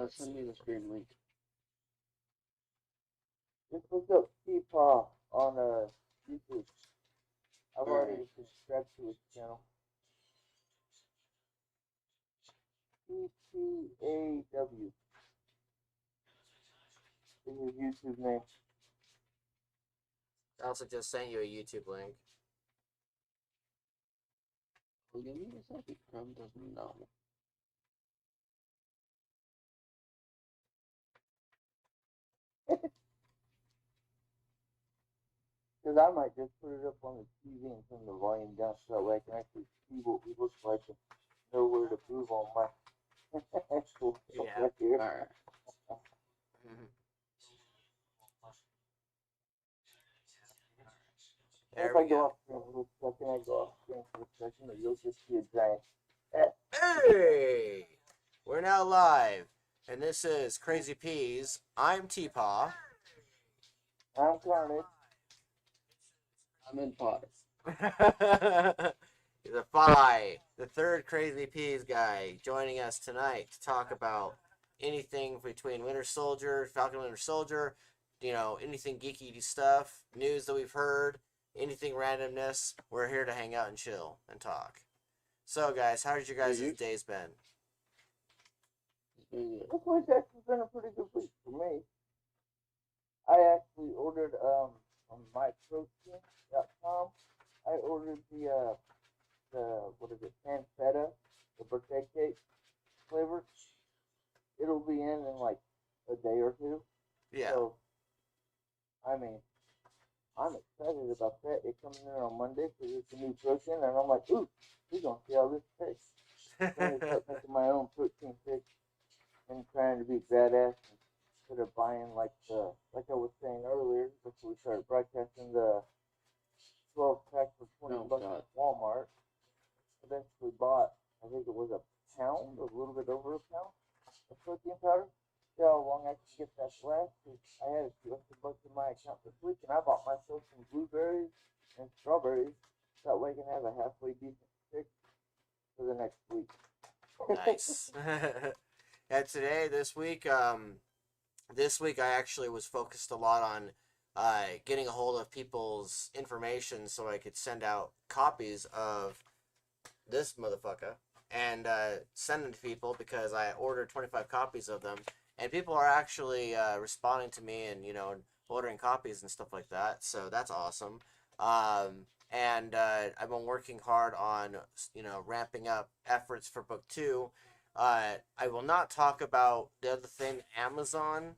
Send me the stream link. Just look up TPAW on YouTube. I've already Alright. subscribed to his channel. TPAW is his YouTube name. I also just sent you a YouTube link. Well, give me a second. Chrome doesn't know. Because I might just put it up on the TV and turn the volume down so that way I can actually see what we look like and know where to move on my actual stuff Yeah. right here. Alright. There If I we go go. off screen for a second, I go off screen for a second, and you'll just see a giant Hey! We're now live, and this is Crazy Peas. I'm TPAW. I'm Karnage. I'm in pot. He's a Phi, the third Crazy Peas guy, joining us tonight to talk about anything between Winter Soldier, Falcon Winter Soldier, anything geeky stuff, news that we've heard, anything randomness. We're here to hang out and chill and talk. So, guys, how's your guys' days been? It's been good. This week's actually been a pretty good week for me. I actually ordered from myprotein.com. I ordered the what is it, pancetta, the birthday cake flavor. It'll be in like a day or two. Yeah. So, I mean, I'm excited about that. It comes in on Monday because it's a new protein, and I'm like, ooh, we're gonna see how this tastes. I'm gonna start making my own protein shakes and trying to be badass instead of buying like I was saying earlier before we started broadcasting the 12 pack for $20 at Walmart. Eventually bought, I think it was a pound, a little bit over a pound of protein powder. See how long I could get that last. I had a few extra bucks in my account this week, and I bought myself some blueberries and strawberries. That way I can have a halfway decent shake for the next week. Nice. Yeah, this week I actually was focused a lot on getting a hold of people's information so I could send out copies of this motherfucker and send them to people because I ordered 25 copies of them, and people are actually responding to me and ordering copies and stuff like that. So that's awesome. And I've been working hard on ramping up efforts for book 2. I will not talk about the other thing Amazon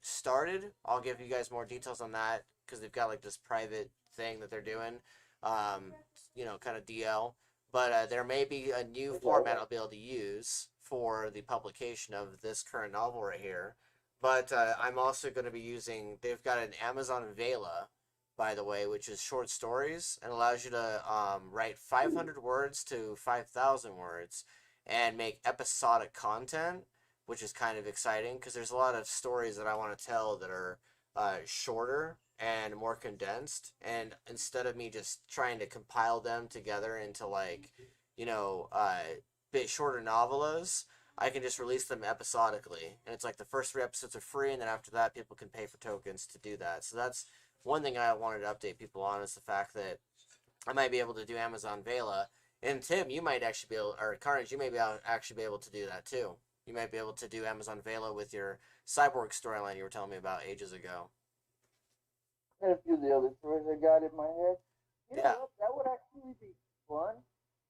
started. I'll give you guys more details on that because they've got like this private thing that they're doing, kind of DL. But there may be a new format I'll be able to use for the publication of this current novel right here. But I'm also going to be using, they've got an Amazon Vela, by the way, which is short stories and allows you to write 500 words to 5,000 words and make episodic content, which is kind of exciting because there's a lot of stories that I want to tell that are shorter and more condensed, and instead of me just trying to compile them together into bit shorter novellas, I can just release them episodically, and it's like the first 3 episodes are free, and then after that people can pay for tokens to do that. So that's one thing I wanted to update people on, is the fact that I might be able to do Amazon Vela. And Tim, you might actually be able, or Carnage, you may actually be able to do that too. You might be able to do Amazon Vela with your Cyborg storyline you were telling me about ages ago. And a few of the other stories I got in my head. Yeah. That would actually be fun.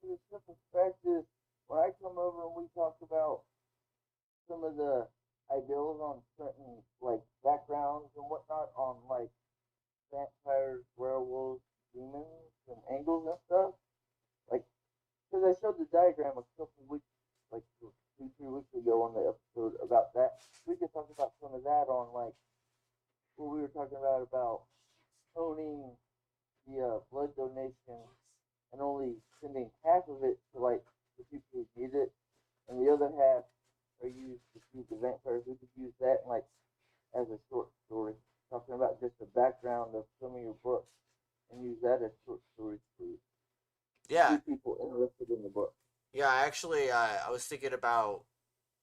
The simple fact is, when I come over and we talk about some of the ideals on certain backgrounds and whatnot on vampires, werewolves, demons, and angels and stuff. Because I showed the diagram a couple of weeks, 2-3 weeks ago on the episode about that. We could talk about some of that on what we were talking about owning the blood donation and only sending half of it to the people who need it, and the other half are used to feed the vampires. We could use that as a short story, talking about just the background of some of your books, and use that as short stories to Yeah. keep people interested in the book. Yeah, actually, I was thinking about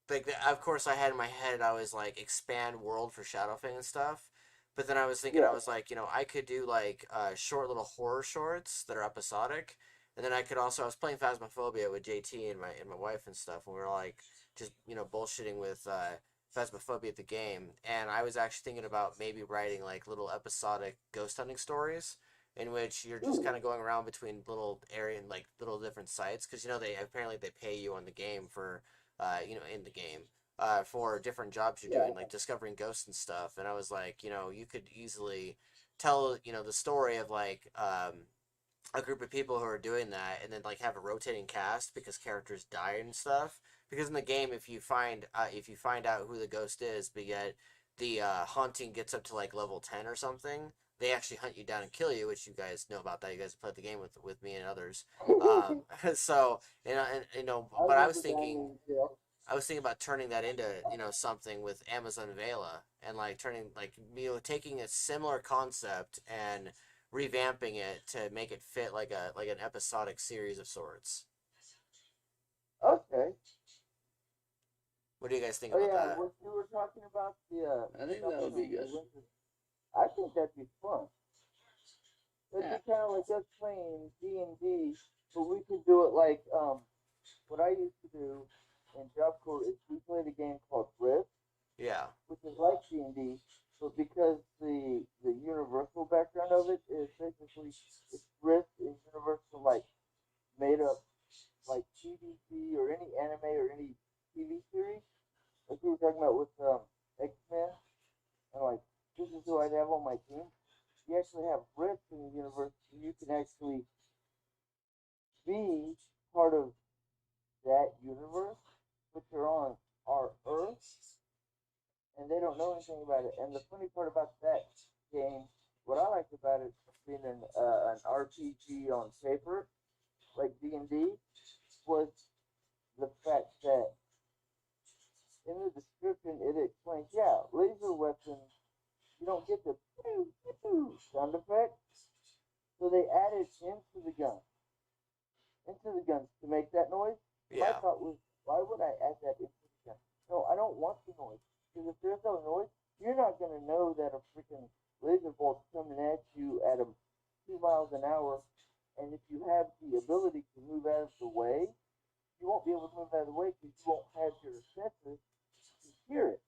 like of course I had in my head I was like expand world for Shadowfang and stuff, but then I was thinking I Yeah. was like I could do like short little horror shorts that are episodic, and then I could also I was playing Phasmophobia with JT and my wife and stuff, and we were like just bullshitting with Phasmophobia at the game, and I was actually thinking about maybe writing like little episodic ghost hunting stories in which you're just Ooh. kind of going around between little area and like little different sites because they apparently they pay you on the game for in the game for different jobs you're Yeah. doing, like discovering ghosts and stuff. And I was like, you could easily tell, the story of like a group of people who are doing that, and then like have a rotating cast because characters die and stuff. Because in the game, if you find out who the ghost is, but yet the haunting gets up to like level 10 or something, they actually hunt you down and kill you, which you guys know about that. You guys played the game with me and others. So I but remember Diamond Tail. I was thinking about turning that into something with Amazon Vela and like turning like taking a similar concept and revamping it to make it fit like an episodic series of sorts. Okay. What do you guys think Oh about yeah, that? what you were talking about the I think stuff that would from be good. the winter. I think that'd be fun. It'd Yeah. be kind of like us playing D&D, but we could do it like what I used to do in Job Corps is we played a game called Rift, Yeah, which is like D&D, but because the universal background of it is basically it's Rift is universal like made up like TVC or any anime or any TV series, like we were talking about with X-Men, and like this is who I'd have on my team. You actually have Rift in the universe, so you can actually be part of that universe, but you're on our Earth, and they don't know anything about it. And the funny part about that game, what I liked about it being an RPG on paper, like D&D, was the fact that in the description it explains, yeah, laser weapons, you don't get the pew, pew sound effect, so they added into the guns to make that noise. And my yeah, thought was, why would I add that into the gun? No, I don't want the noise. Because if there's no noise, you're not going to know that a freaking laser bolt's coming at you at 2 miles an hour. And if you have the ability to move out of the way, you won't be able to move out of the way because you won't have your senses to hear it.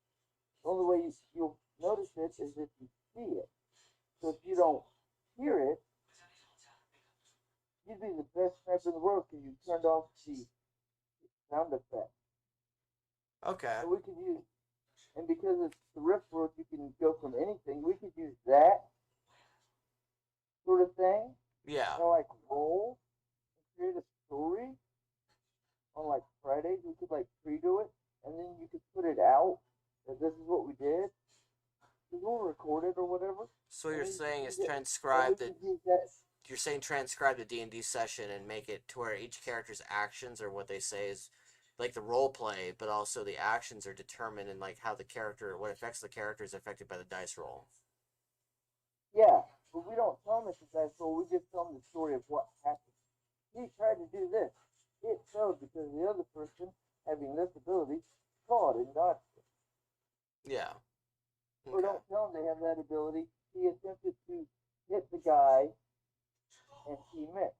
The only way you'll notice it is if you see it. So if you don't hear it, you'd be the best sniper in the world because you turned off the sound effect. okay, So we could use, and because it's the Rift world, you can go from anything. We could use that sort of thing, yeah, like roll and create a story on like Fridays. We could like pre-do it, and then you could put it out that this is what we did. Because we'll record it or whatever, so what and you're then you could saying is use it, and we transcribe the could use that. you're saying transcribe the D&D session and make it to where each character's actions or what they say is like the role play, but also the actions are determined and like how the character, what affects the character is affected by the dice roll. Yeah, but we don't tell them it's a dice roll. We just tell them the story of what happened. He tried to do this. It failed because the other person, having this ability, caught and dodged it. Yeah. Or Okay. don't tell him they have that ability. He attempted to hit the guy and he missed.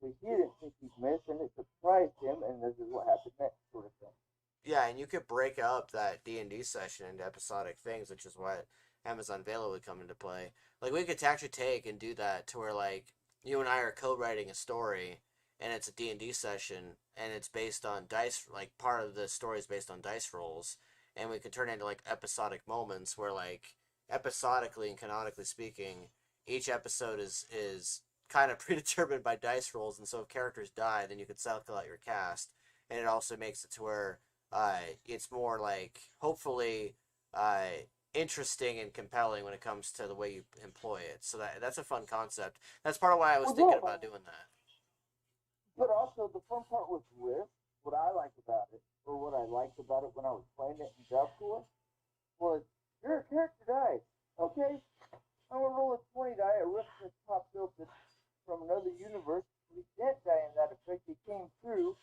But he didn't think he'd miss and it surprised him and this is what happened next sort of thing. Yeah, and you could break up that D&D session into episodic things, which is what Amazon Vela would come into play. Like we could actually take and do that to where like you and I are co-writing a story and it's a D&D session and it's based on dice, like part of the story is based on dice rolls, and we could turn it into like episodic moments where like episodically and canonically speaking each episode is kind of predetermined by dice rolls, and so if characters die then you could cycle out your cast, and it also makes it to where it's more like hopefully uh, interesting and compelling when it comes to the way you employ it. So that's a fun concept. That's part of why I was Well, thinking yeah, about doing that. but also the fun part with Rift, what I like about it, or what I liked about it when I was playing it in Job Corps, was your character died. Okay? I'm gonna roll a 20 die. A Rift just popped open from another universe. We didn't die in that effect. It came through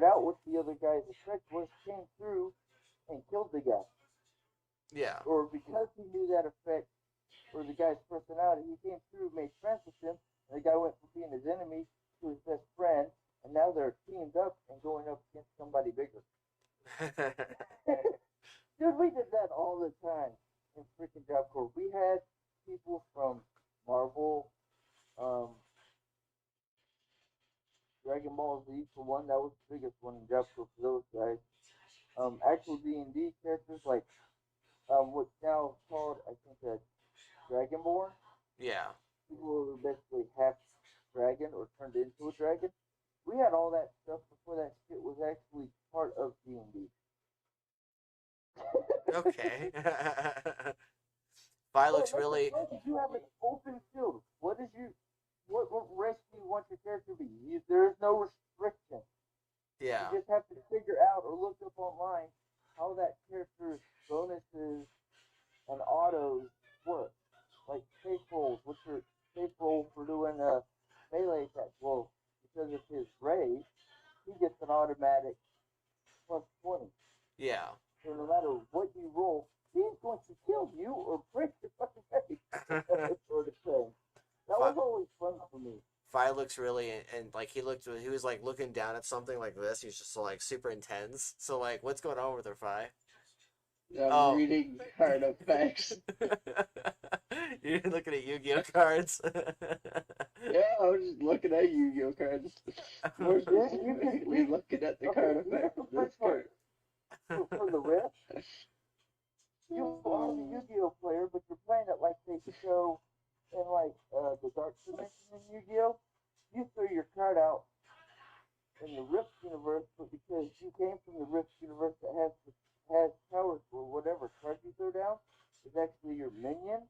out what the other guy's effect was, came through and killed the guy. Yeah. Or because he knew that effect or the guy's personality, he came through, made friends with him, and the guy went from being his enemy to his best friend, and now they're teamed up and going up against somebody bigger. Dude, we did that all the time in freaking Job Corps. We had people from Marvel, Dragon Ball Z for one. That was the biggest one in Job Corps for those guys. Actual D&D characters like what's now called, I think, Dragonborn. Yeah. People who were basically half dragon or turned into a dragon. We had all that stuff before that shit was actually part of D&D. Okay. Vi looks Well, really. you have an open field. What race do you want your character to be? There is no restriction. Yeah. You just have to figure out or look up online how that character's bonuses and autos work. Like safe rolls. What's your safe roll for doing a melee attack? Well, because of his race, he gets an automatic plus 20. Yeah. So no matter what you roll, he's going to kill you or break your fucking face. Sort of thing. That was always fun for me. Vi looks really, and like he was like looking down at something like this. He's just like super intense. So like, what's going on with her, Vi? I'm reading card effects. You're looking at Yu-Gi-Oh cards. Yeah, I was just looking at Yu-Gi-Oh cards. More specifically, looking at the card effects. This card. For the rift, you are the Yu-Gi-Oh player, but you're playing it like they show in like the Dark Dimension in Yu-Gi-Oh. You throw your card out in the Rift universe, but because you came from the Rift universe that has powers for whatever card you throw down is actually your minion.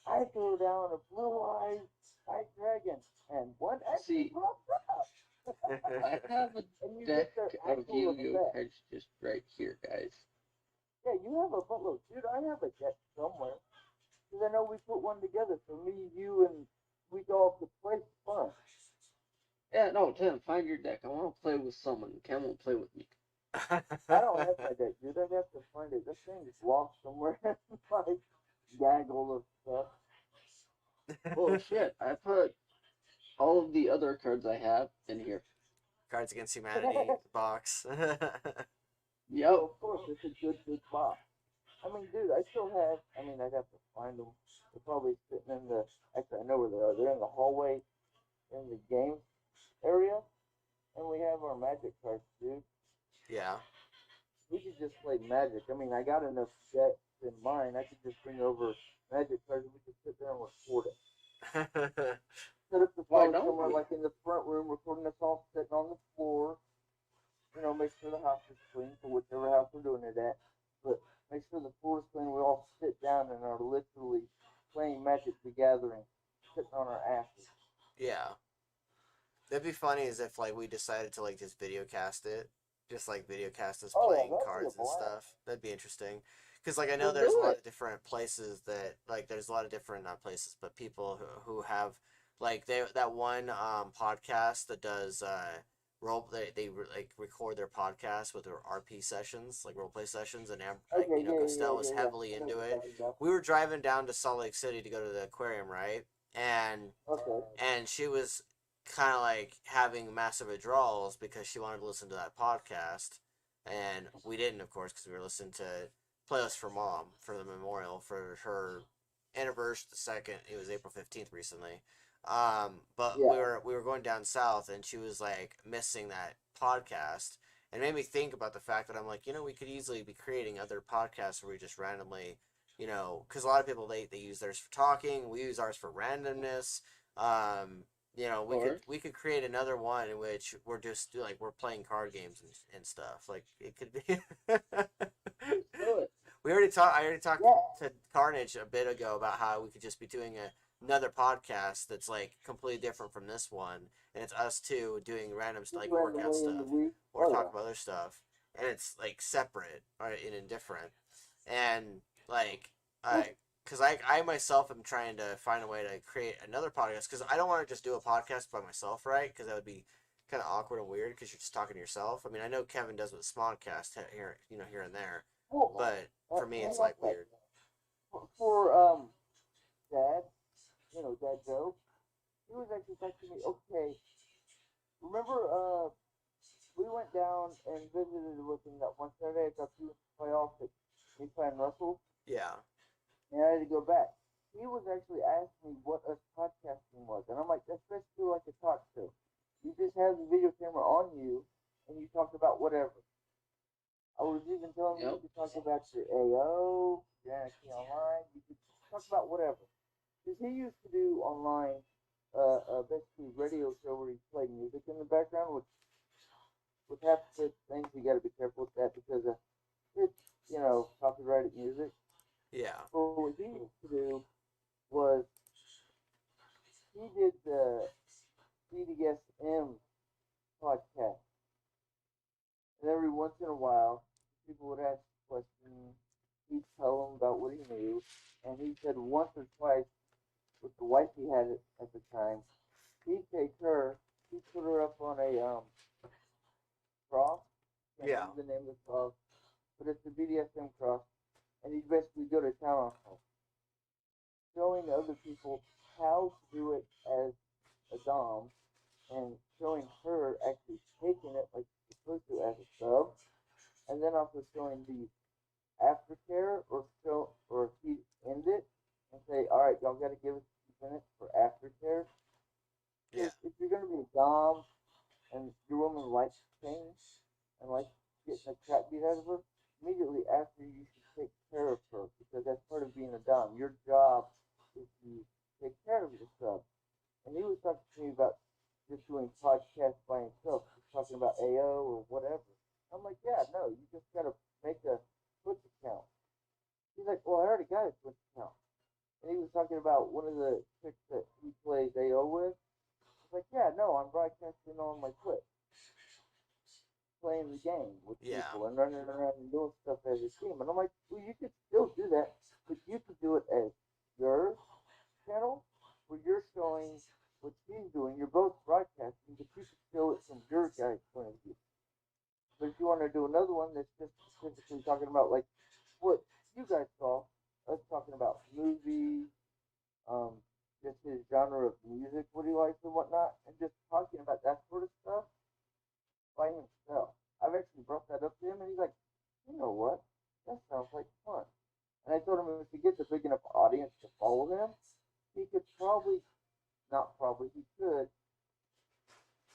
I throw down a blue-eyed white dragon, and one actually pops up. I have a deck of Yu-Gi-Oh cards just right here, guys. Yeah, you have a buttload. Dude, I have a deck somewhere. Because I know we put one together for me, you, and we all could play for fun. Yeah, no, Tim, find your deck. I want to play with someone. Cam won't play with me. I don't have my deck, dude. I'd have to find it. This thing is lost somewhere in my gaggle of stuff. Well, shit, I put all of the other cards I have in here. Cards Against Humanity box. Yep. So of course, it's a good box. I mean, dude, I'd have to find them. They're probably sitting in actually, I know where they are. They're in the hallway in the game area. And we have our magic cards, dude. Yeah. We could just play magic. I mean, I got enough decks in mine. I could just bring over magic cards and we could sit there and record it. Set up the phone somewhere like in the front room, recording us all sitting on the floor. You know, make sure the house is clean for whichever house we're doing it at. But make sure the floor is clean. We all sit down and are literally playing Magic the Gathering, sitting on our asses. Yeah. That'd be funny as if like we decided to like just video cast it. Just like video cast us playing cards and stuff. That'd be interesting. Because like I know there's a lot of different places that like there's a lot of different not places but people who have like that one podcast that does they like record their podcast with their RP sessions, like roleplay sessions, and Ghostelle was heavily into it. We were driving down to Salt Lake City to go to the aquarium, right? And she was kind of like having massive withdrawals because she wanted to listen to that podcast, and we didn't, of course, because we were listening to Playlist for Mom for the memorial for her anniversary. The second, it was April 15th recently. But we were going down south, and she was like missing that podcast, and it made me think about the fact that I'm like, we could easily be creating other podcasts where we just randomly, because a lot of people they use theirs for talking, we use ours for randomness. We could create another one in which we're just like we're playing card games and stuff. Like it could be. I already talked to Karnage a bit ago about how we could just be doing another podcast that's like completely different from this one, and it's us two doing random like workout stuff or talk about other stuff, and it's like separate or indifferent, and like because I myself am trying to find a way to create another podcast because I don't want to just do a podcast by myself, right? Because that would be kind of awkward and weird because you're just talking to yourself. I mean, I know Kevin does with Smodcast here, here and there, Well, but for me, I it's like like that. weird. For Dad, Dad Joe, he was actually texting me. Okay, remember we went down and visited with him that one Saturday. I got you play off at me playing Russell, Yeah, and I had to go back. He was actually asking me what us podcasting was, and I'm like, that's basically like a talk show. You just have the video camera on you, and you talk about whatever. I was even telling you Yep. could talk about your AO, your NFT online. You could talk about whatever. Because he used to do online, basically radio show where he played music in the background, which with half the things you got to be careful with that because it's copyrighted music. yeah, But what he used to do was he did the BDSM podcast, and every once in a while, people would ask questions. He'd tell them about what he knew, and he said once or twice with the wife he had at the time, he'd take her, he'd put her up on a cross. Can't yeah, remember the name of the cross, but it's a BDSM cross, and he'd basically go to town on her, showing other people how to do it as a dom, and showing her actually taking it like she's supposed to as a sub, and then also showing the aftercare or he'd end it and say, all right, y'all got to give us 2 minutes for aftercare. yeah, Because if you're going to be a dom and your woman likes change and likes getting the crap beat out of her, immediately after you should take care of her because that's part of being a dom. Your job is to take care of your sub. And he was talking to me about just doing podcasts by himself, just talking about AO or whatever. I'm like, yeah, no, you just gotta make a Twitch account. He's like, well, I already got a Twitch account. And he was talking about one of the chicks that he plays AO with. He's like, yeah, no, I'm broadcasting on my Twitch, playing the game with yeah, people and running around and doing stuff as a team. And I'm like, well, you could still do that, but you could do it as your channel where you're showing what she's doing. You're both broadcasting, but you can show it from your guy's point of view. But if you want to do another one that's just specifically talking about like what you guys saw, us talking about movies, um, just his genre of music, what he likes and whatnot, and just talking about that sort of stuff by himself. I've actually brought that up to him, and he's like, you know what? That sounds like fun. And I told him if he gets a big enough audience to follow him, he could probably, not probably, he could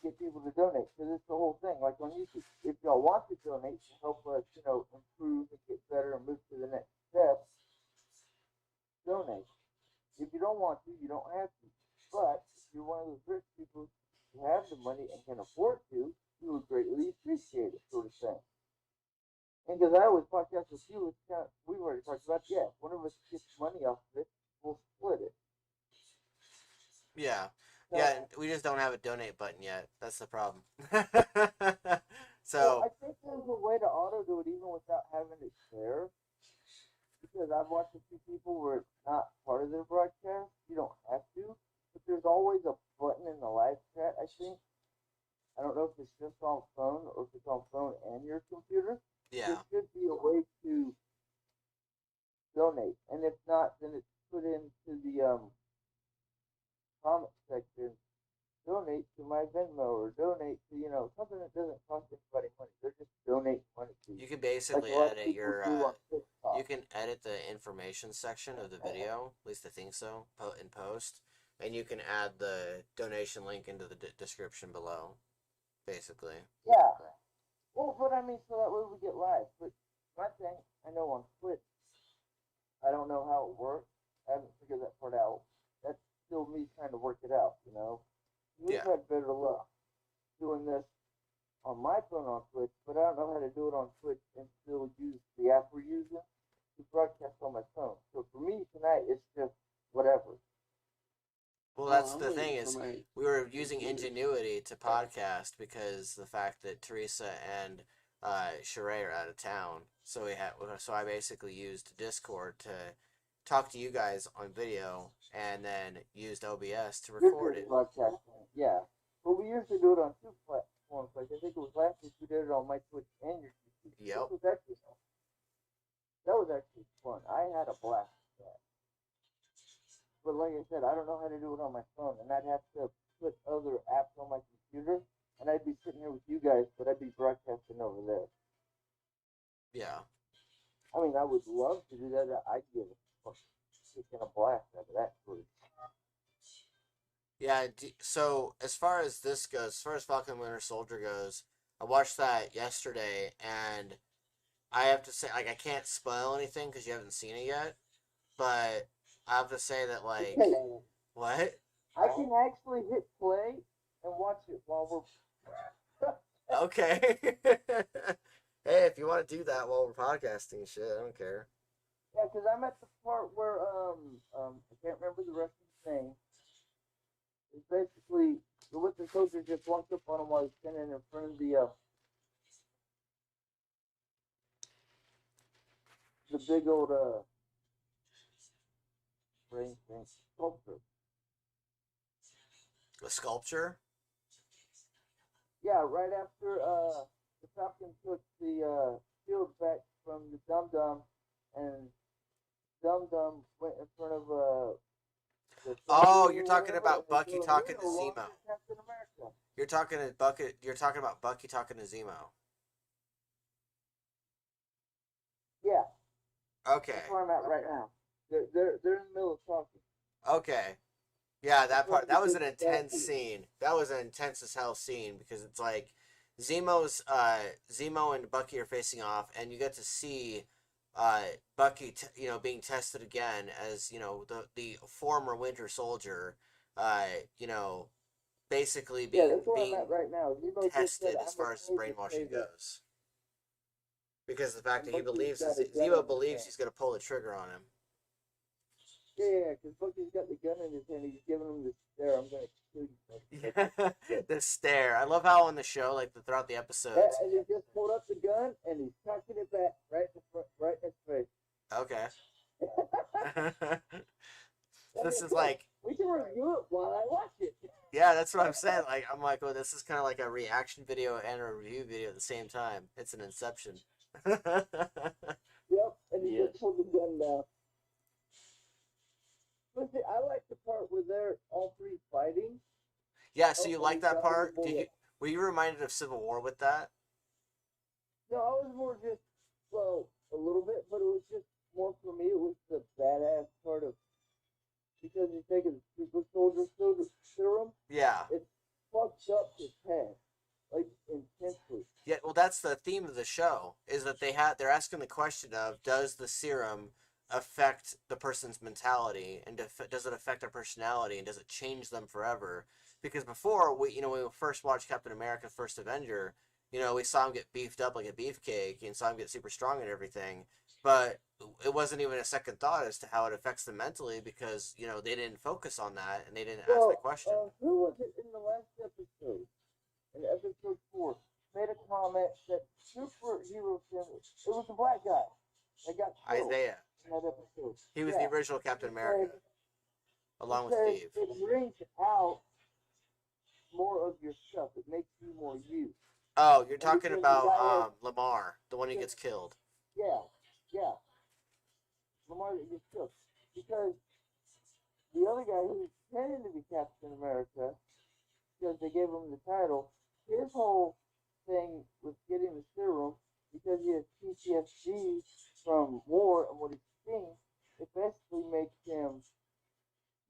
get people to donate. Because it's the whole thing. Like on YouTube, if y'all want to donate to help us, improve and get better and move to the next step, donate. If you don't want to, you don't have to. But if you're one of those rich people who have the money and can afford to, you would greatly appreciate it, sort of thing. And because I always podcast with you, it's kind of, we've already talked about, yeah, if one of us gets money off of it, we'll split it. yeah, So, yeah. We just don't have a donate button yet. That's the problem. well, So I think there's a way to auto do it even without having it share. Because I've watched a few people where it's not part of their broadcast. You don't have to. But there's always a button in the live chat, I think. I don't know if it's just on phone or if it's on phone and your computer. There yeah, should be a way to donate. And if not, then it's put into the comment section. Donate to my Venmo or donate to, something that doesn't cost anybody money. They're just donating money to you. you can Like basically a lot of edit people your. do on You TikTok. can edit the information section of the video. At least I think so. In post, and you can add the donation link into the description below. Basically. Yeah. Well, but I mean, so that way we get live. But my thing, I know on Twitch, I don't know how it works. I haven't figured that part out. That's still me trying to work it out. We've Yeah. had better luck doing this on my phone on Twitch, but I don't know how to do it on Twitch and still use the app we're using to broadcast on my phone. So for me tonight, it's just whatever. Well, Oh, that's I'm the thing waiting for is my we were using computer. Ingenuity to podcast because the fact that Teresa and Sheree are out of town, so I basically used Discord to talk to you guys on video, and then used OBS to You're record just it. broadcasting. Yeah. But we usually do it on 2 platforms. Like, I think it was last week we did it on my Twitch and your YouTube. Yep. That was actually fun. I had a blast with that. But like I said, I don't know how to do it on my phone, and I'd have to put other apps on my computer, and I'd be sitting here with you guys, but I'd be broadcasting over there. Yeah. I mean, I would love to do that. I'd get a fucking blast out of that footage. Yeah, so as far as this goes, as far as Falcon and Winter Soldier goes, I watched that yesterday, and I have to say, like, I can't spoil anything because you haven't seen it yet, but I have to say that, like, what? I can actually hit play and watch it while we're... Okay. Hey, if you want to do that while we're podcasting and shit, I don't care. Yeah, because I'm at the part where, I can't remember the rest of the name. It's basically, the Winter Soldier just walked up on him while he's standing in front of the big old, brain thing, sculpture. A sculpture? Yeah, right after, the Falcon took the, shield back from the Dum-Dum, and Dum-Dum went in front of, Oh, you're talking about Bucky talking to Zemo. Captain America. You're talking about Bucky talking to Zemo. Yeah. Okay. That's where I'm at right now. They're in the middle of talking. Okay. Yeah, that part. That was an intense scene. That was an intense as hell scene because it's like Zemo and Bucky are facing off, and you get to see Bucky, being tested again as the former Winter Soldier, basically being right now. tested as far as his brainwashing goes. Because of the fact that Zemo believes he's going to pull the trigger on him. Yeah, because Bucky's got the gun in his hand. He's giving him the stare. I'm going to kill you. The stare. I love how on the show, like throughout the episodes. Yeah, and he just pulled up the gun and he's cocking it back right in his face. Okay. This is like... We can review it while I watch it. Yeah, that's what I'm saying. Like, I'm like, oh, this is kind of like a reaction video and a review video at the same time. It's an inception. Yep, and he just pulled the gun down. But see, I like the part where they're all three fighting. Yeah, so you like that part? Were you reminded of Civil War with that? No, I was more just, a little bit, but it was just more for me. It was the badass part of, because he's taking the super soldier serum. Yeah. It fucks up his head, like, intensely. Yeah, well, that's the theme of the show, is that they're asking the question of, does the serum affect the person's mentality, and does it affect their personality, and does it change them forever? Because before, when we first watched Captain America First Avenger, we saw him get beefed up like a beefcake, and saw him get super strong and everything, but it wasn't even a second thought as to how it affects them mentally, because, they didn't focus on that, and they didn't ask the question. Who was it in the last episode? In episode 4, made a comment that superhero symbols, it was the black guy that got killed. Isaiah. In that episode. He was the original Captain America, along with Steve. It brings out more of your stuff. It makes you more you. Oh, you're talking about Lamar, the one who gets killed. Yeah. Lamar that gets killed. Because the other guy who's pretending to be Captain America, because they gave him the title, his whole thing was getting the serum because he has PTSD from war and what he's seen. It basically makes him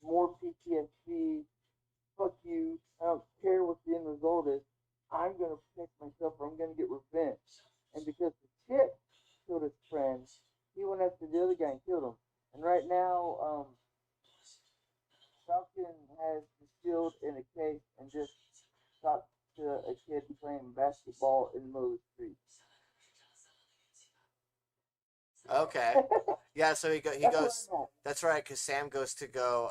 more PTSD. Fuck you. I don't care what the end result is. I'm going to protect myself or I'm going to get revenge. And because the chick killed his friend, he went after the other guy and killed him. And right now, Falcon has the shield in a case and just talked to a kid playing basketball in the middle of the street. Okay. Yeah, so he goes. That's right, because Sam goes to go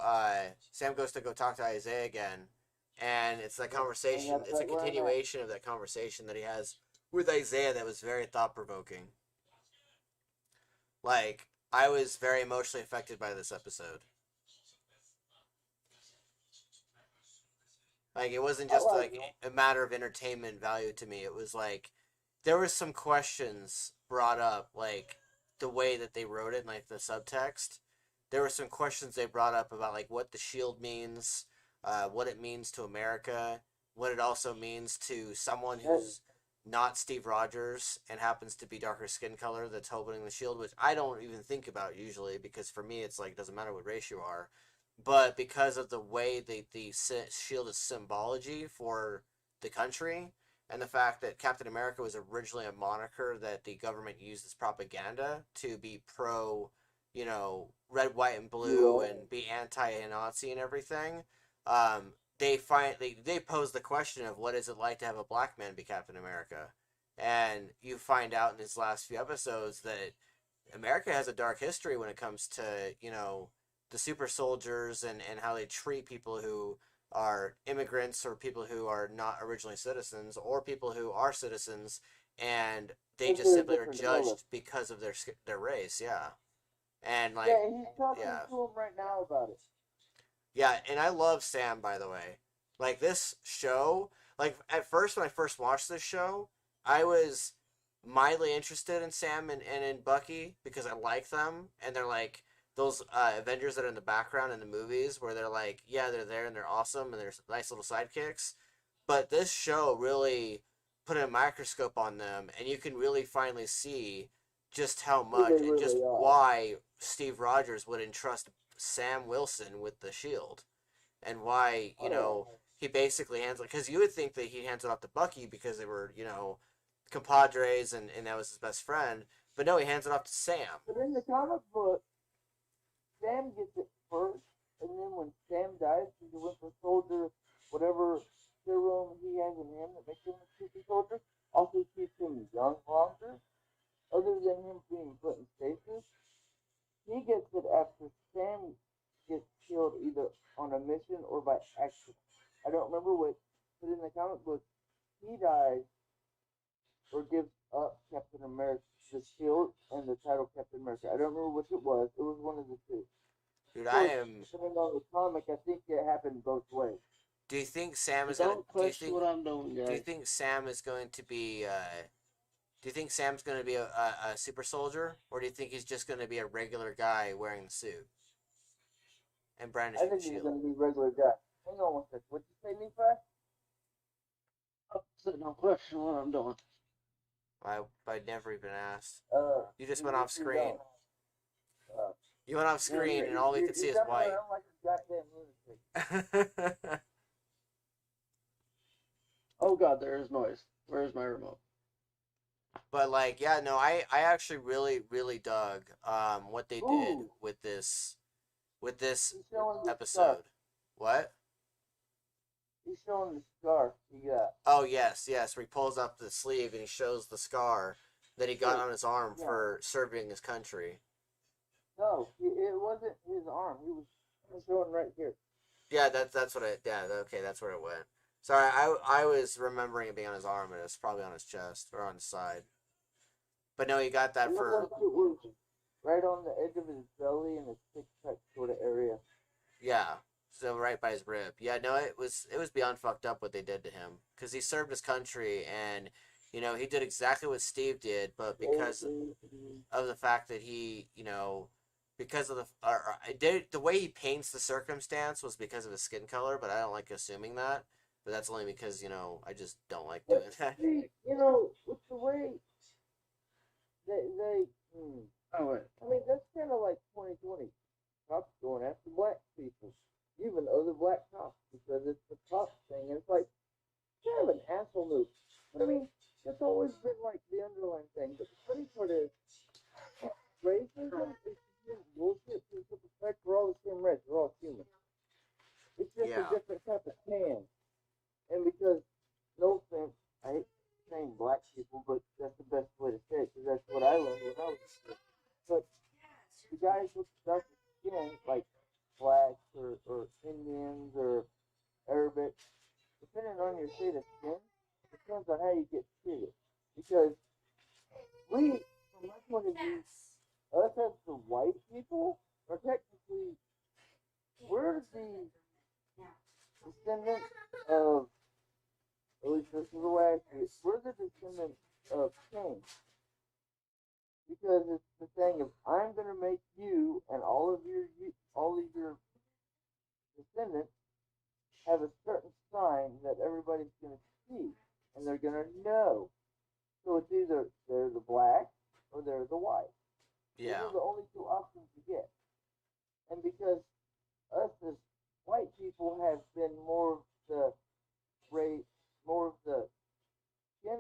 talk to Isaiah again, and it's that conversation. It's a continuation of that conversation that he has with Isaiah that was very thought provoking. Like, I was very emotionally affected by this episode. Like, it wasn't just like a matter of entertainment value to me. It was like there was some questions brought up, like the way that they wrote it, like the subtext. There were some questions they brought up about like what the shield means, what it means to America, what it also means to someone who's not Steve Rogers and happens to be darker skin color that's holding the shield, which I don't even think about usually because for me it's like it doesn't matter what race you are, but because of the way the shield is symbology for the country and the fact that Captain America was originally a moniker that the government used as propaganda to be pro, red, white, and blue and be anti-Nazi and everything. They pose the question of what is it like to have a black man be Captain America, and you find out in these last few episodes that America has a dark history when it comes to the super soldiers and how they treat people who are immigrants or people who are not originally citizens or people who are citizens and they just simply are judged because of their race. Yeah. And like he's talking to him right now about it. Yeah, and I love Sam, by the way. Like, this show, like, at first, when I first watched this show, I was mildly interested in Sam and in Bucky because I like them, and they're like those Avengers that are in the background in the movies where they're like, yeah, they're there and they're awesome and they're nice little sidekicks. But this show really put a microscope on them, and you can really finally see just how much and just why Steve Rogers would entrust Sam Wilson with the shield, and why he basically hands it, because you would think that he hands it off to Bucky because they were compadres and that was his best friend, but no, he hands it off to Sam. But in the comic book, Sam gets it first, and then when Sam dies, he's a Winter Soldier, whatever serum he has in him that makes him a super soldier, also keeps him young longer. Other than him being put in stasis, he gets it after Sam gets killed either on a mission or by accident. I don't remember which, but in the comic book, he dies or gives up Captain America, the shield, and the title Captain America. I don't remember which it was. It was one of the two. Dude, Depending on the comic, I think it happened both ways. Do you think Sam is Don't question what I'm doing, guys. Do you think Sam is going to be? Do you think Sam's going to be a super soldier, or do you think he's just going to be a regular guy wearing the suit and brandishing the shield? I think he's going to be a regular guy. Hang on one second. What'd you say, Nephi? Don't question what I'm doing. I never even asked. You just went off screen. You went off screen, and all we could see is white. Like a goddamn lunatic. Oh God, there is noise. Where's my remote? But like, yeah, no, I actually really, really dug what they did with this episode. What? He's showing the scar he got. Oh yes, where he pulls up the sleeve and he shows the scar that he got on his arm for serving his country. No, it wasn't his arm. He was showing right here. Yeah, that's what it. Yeah, okay, that's where it went. Sorry, I was remembering it being on his arm, and it was probably on his chest or on his side. But no, he got that for. It was right on the edge of his belly and his six-pack sort of area. Yeah, so right by his rib. Yeah, no, it was beyond fucked up what they did to him because he served his country and he did exactly what Steve did, but because of the fact that he because of the way he paints the circumstance was because of his skin color, but I don't like assuming that. But that's only because I just don't like doing that. With the way they Oh wait. I mean, that's kind of like 2020. Cops going after black people, even other black cops, because it's the cop thing. And it's like, kind of an asshole move. But I mean, it's always been like the underlying thing. But the funny part is, racism is bullshit to the fact we're all the same race. We're all human. It's just a different type of tan. And because, no offense, I hate saying black people, but that's the best way to say it, because that's what I learned when I was a kid. But the guys with darker skin, like blacks or Indians or Arabic, depending on your shade of skin, depends on how you get treated. Because we, from my point of view, us as the white people are technically, we're the descendants of, at least this is the way I see it, we're the descendants of Cain. Because it's the thing of, I'm going to make you and all of your descendants have a certain sign that everybody's going to see, and they're going to know. So it's either they're the black or they're the white. Yeah. Those are the only two options you get. And because us as white people have been more of the race, more of the skin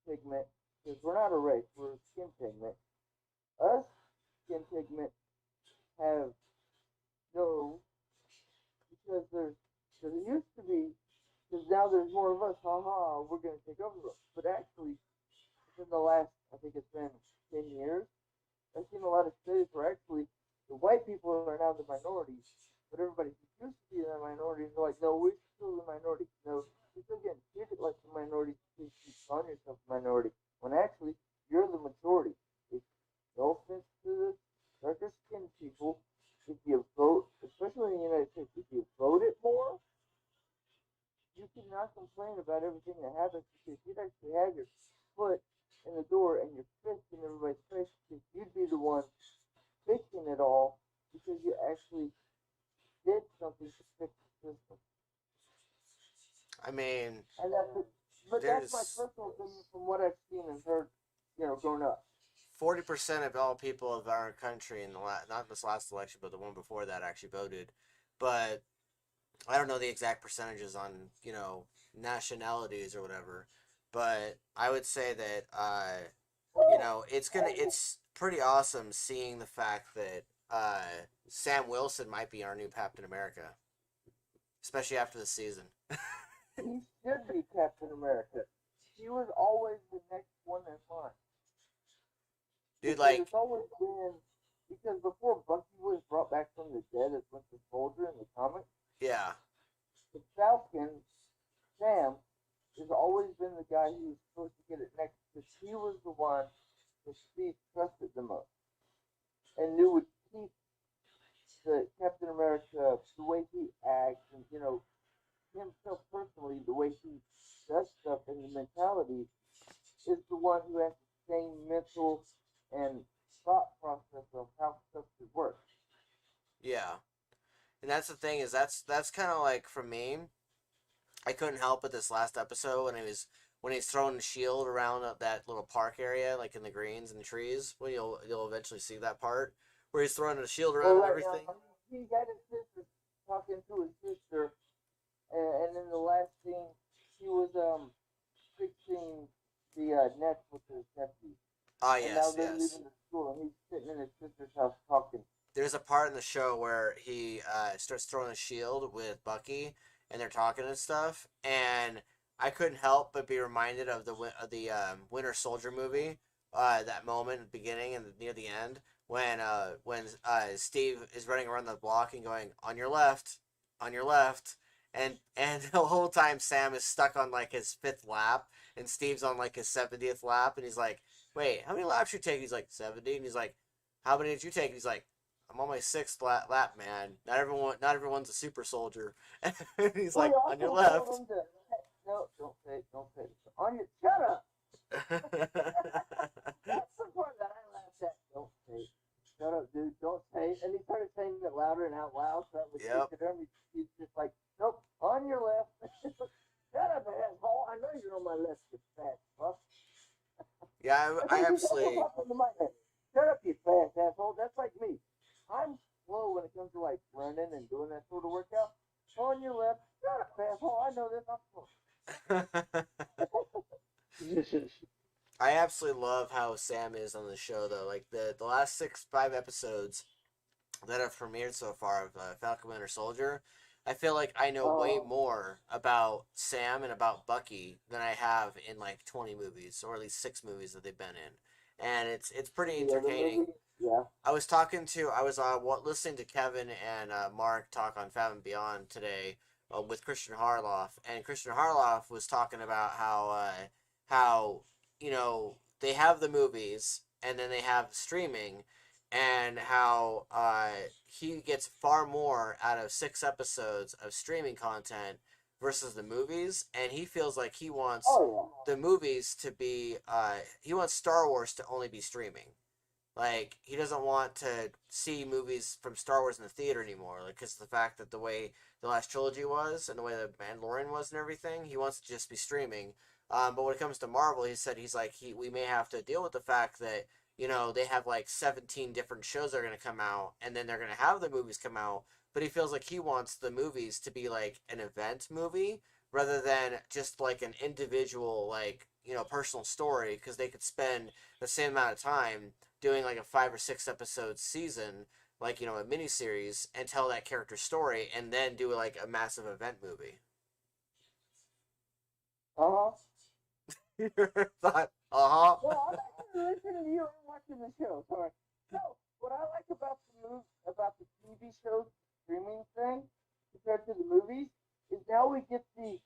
pigment, because we're not a race, we're a skin pigment. Us skin pigment have no, because it used to be, because now there's more of us, haha, we're going to take over. But actually, within the last, I think it's been 10 years, I've seen a lot of studies where actually the white people are now the minorities, but everybody who used to be the minorities are like, no, we're still the minority. No, you're still getting treated like the minority because you call yourself a minority, when actually you're the majority. It's no offense to the darker skinned people. If you vote, especially in the United States, if you voted more, you cannot complain about everything that happens because you'd actually have your foot in the door and your fist in everybody's face because you'd be the one fixing it all because you actually did something to fix the system. I mean, And but that's my there's personal opinion from what I've seen and heard, growing up. 40% of all people of our country in the not this last election, but the one before that actually voted. But I don't know the exact percentages on nationalities or whatever. But I would say that it's pretty awesome seeing the fact that Sam Wilson might be our new Captain America, especially after the season. He should be Captain America. He was always the next one in line. Dude, because it's always been, because before Bucky was brought back from the dead as Winter Soldier in the comics, yeah, the Falcon, Sam, has always been the guy who was supposed to get it next because he was the one that Steve trusted the most and knew would keep the Captain America, the way he acts, and himself personally, the way he does stuff and the mentality, is the one who has the same mental and thought process of how stuff should work. yeah. And that's the thing is that's kind of like for me. I couldn't help it this last episode when he's throwing the shield around that little park area, like in the greens and the trees. When you'll eventually see that part where he's throwing the shield around and everything. He got his sister talking to his sister, and in the last scene, he was fixing the nets with his nephew. Ah, and now yes, they're yes. leaving the school, and he's sitting in his sister's house talking. There's a part in the show where he starts throwing a shield with Bucky, and they're talking and stuff. And I couldn't help but be reminded of the Winter Soldier movie. That moment at the beginning and near the end when Steve is running around the block and going on your left, and the whole time Sam is stuck on like his fifth lap, and Steve's on like his 70th lap, and he's like, "Wait, how many laps you take?" He's like 70, and he's like, "How many did you take?" And he's like, "I'm on my sixth lap, man. Not everyone's a super soldier." And he's like, "On your left." No, don't say it. On your, shut up. That's the part that I laughed at. Don't say it. Shut up, dude. Don't say it. And he started saying it louder and out loud, so that was Yep. to him. He's just like, nope, on your left. Shut up, asshole. I know you're on my left, you fat fuck. Yeah, I absolutely. Shut up, you fast asshole. That's like me. I'm slow when it comes to like running and doing that sort of workout. On your left. Shut up, asshole. I know this. I'm slow. I absolutely love how Sam is on the show, though. Like the last 5 episodes that have premiered so far of Falcon Winter Soldier, I feel like I know way more about Sam and about Bucky than I have in like 20 movies, or at least 6 movies that they've been in, and it's pretty entertaining. Yeah. I was listening to Kevin and Mark talk on Fathom Beyond today with Christian Harloff, and Christian Harloff was talking about how they have the movies and then they have streaming, and how he gets far more out of 6 episodes of streaming content versus the movies, and he feels like he wants the movies to be he wants Star Wars to only be streaming. Like, he doesn't want to see movies from Star Wars in the theater anymore. Like, because of the fact that the way the last trilogy was and the way the Mandalorian was and everything, he wants to just be streaming. But when it comes to Marvel, he said we may have to deal with the fact that, they have like 17 different shows that are going to come out, and then they're going to have the movies come out. But he feels like he wants the movies to be like an event movie rather than just like an individual, like, personal story, because they could spend the same amount of time doing like a 5 or 6 episode season, like, a miniseries, and tell that character's story, and then do like a massive event movie. Your thought? Well, I'm actually listening to you and watching the show. Sorry. So, what I like about the TV show streaming thing compared to the movies is now we get the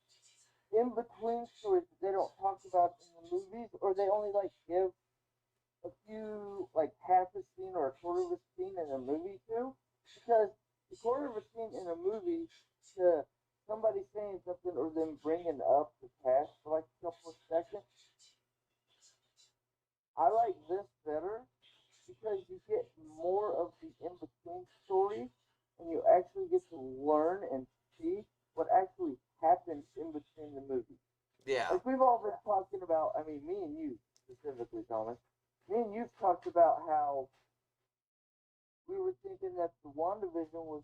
in-between stories that they don't talk about in the movies, or they only like give a few, like half a scene or a quarter of a scene in a movie too, because the quarter of a scene in a movie to somebody saying something or them bringing up the past for like a couple of seconds, I like this better because you get more of the in-between story and you actually get to learn and see what actually happens in between the movies. Yeah. Like we've all been talking about, I mean, me and you specifically, Thomas, me and you've talked about how we were thinking that the WandaVision was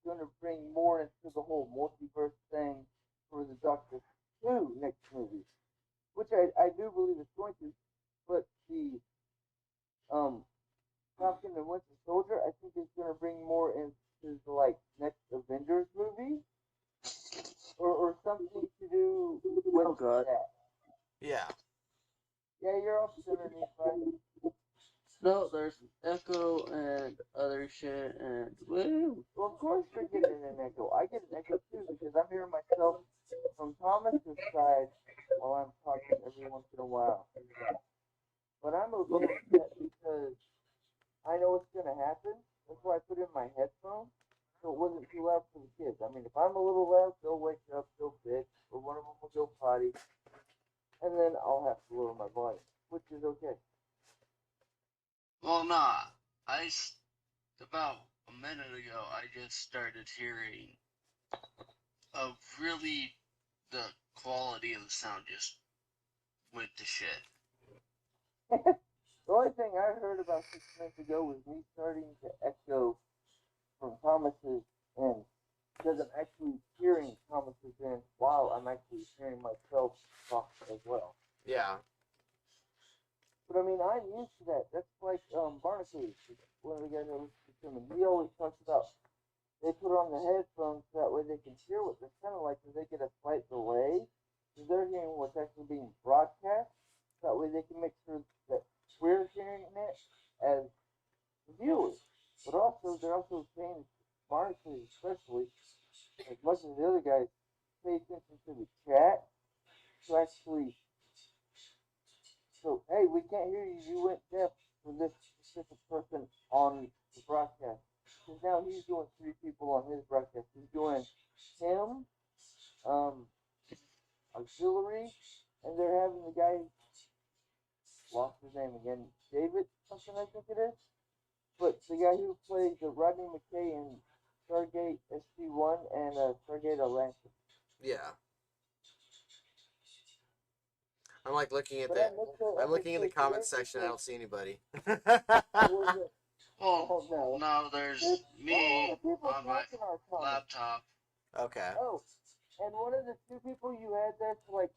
going to bring more into the whole multiverse thing for the Doctor Who next movie, which I do believe it's going to, but the Falcon and Winter Soldier I think is going to bring more into the like next Avengers movie, or something to do with that. Yeah. Yeah, you're off center, Nephi. No, there's echo and other shit, and woo. Well, of course you're getting an echo. I get an echo too because I'm hearing myself from Thomas's side while I'm talking every once in a while. But I'm okay with that because I know what's going to happen. That's why I put in my headphones so it wasn't too loud for the kids. I mean, if I'm a little loud, they'll wake up, they'll bitch, or one of them will go potty, and then I'll have to lower my volume, which is okay. Well, nah. About a minute ago, I just started hearing really the quality of the sound just went to shit. The only thing I heard about 6 minutes ago was me starting to echo from Thomas's end. Because I'm actually hearing Thomas's end while I'm actually hearing myself talk as well. Yeah. But I mean, I'm used to that. That's like Barnacle, one of the guys that was consuming. He always talks about they put on the headphones so that way they can hear what they're kind of like, because they get a slight delay. So they're hearing what's actually being broadcast. That way they can make sure that we're hearing it as viewers. But also, they're also saying, Barnacle especially, as much as the other guys pay attention to the chat, to actually, so, hey, we can't hear you, you went deaf for this specific person on the broadcast. Because now he's doing 3 people on his broadcast. He's doing him, auxiliary, and they're having the guy, lost his name again, David something I think it is. But the guy who plays Rodney McKay in Stargate SG-1 and Stargate Atlantis. Yeah. I'm like looking at I'm looking in the comments section. I don't see anybody. Well, no, there's me on my laptop. Okay. Oh, and one of the 2 people you had there for like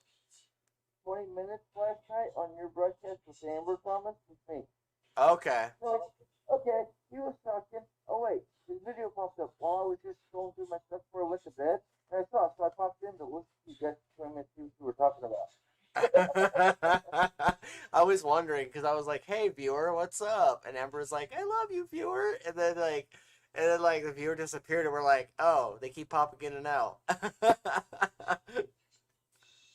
20 minutes last night on your broadcast with Amber Thomas was me. Okay. So, okay, he was talking. Oh wait, his video popped up while I was just going through my stuff before I went to bed, and I saw it, so I popped in to listen to you guys 20 minutes see what you were talking about. I was wondering because I was like, "Hey, viewer, what's up?" And Amber's like, "I love you, viewer." And then the viewer disappeared, and we're like, "Oh, they keep popping in and out."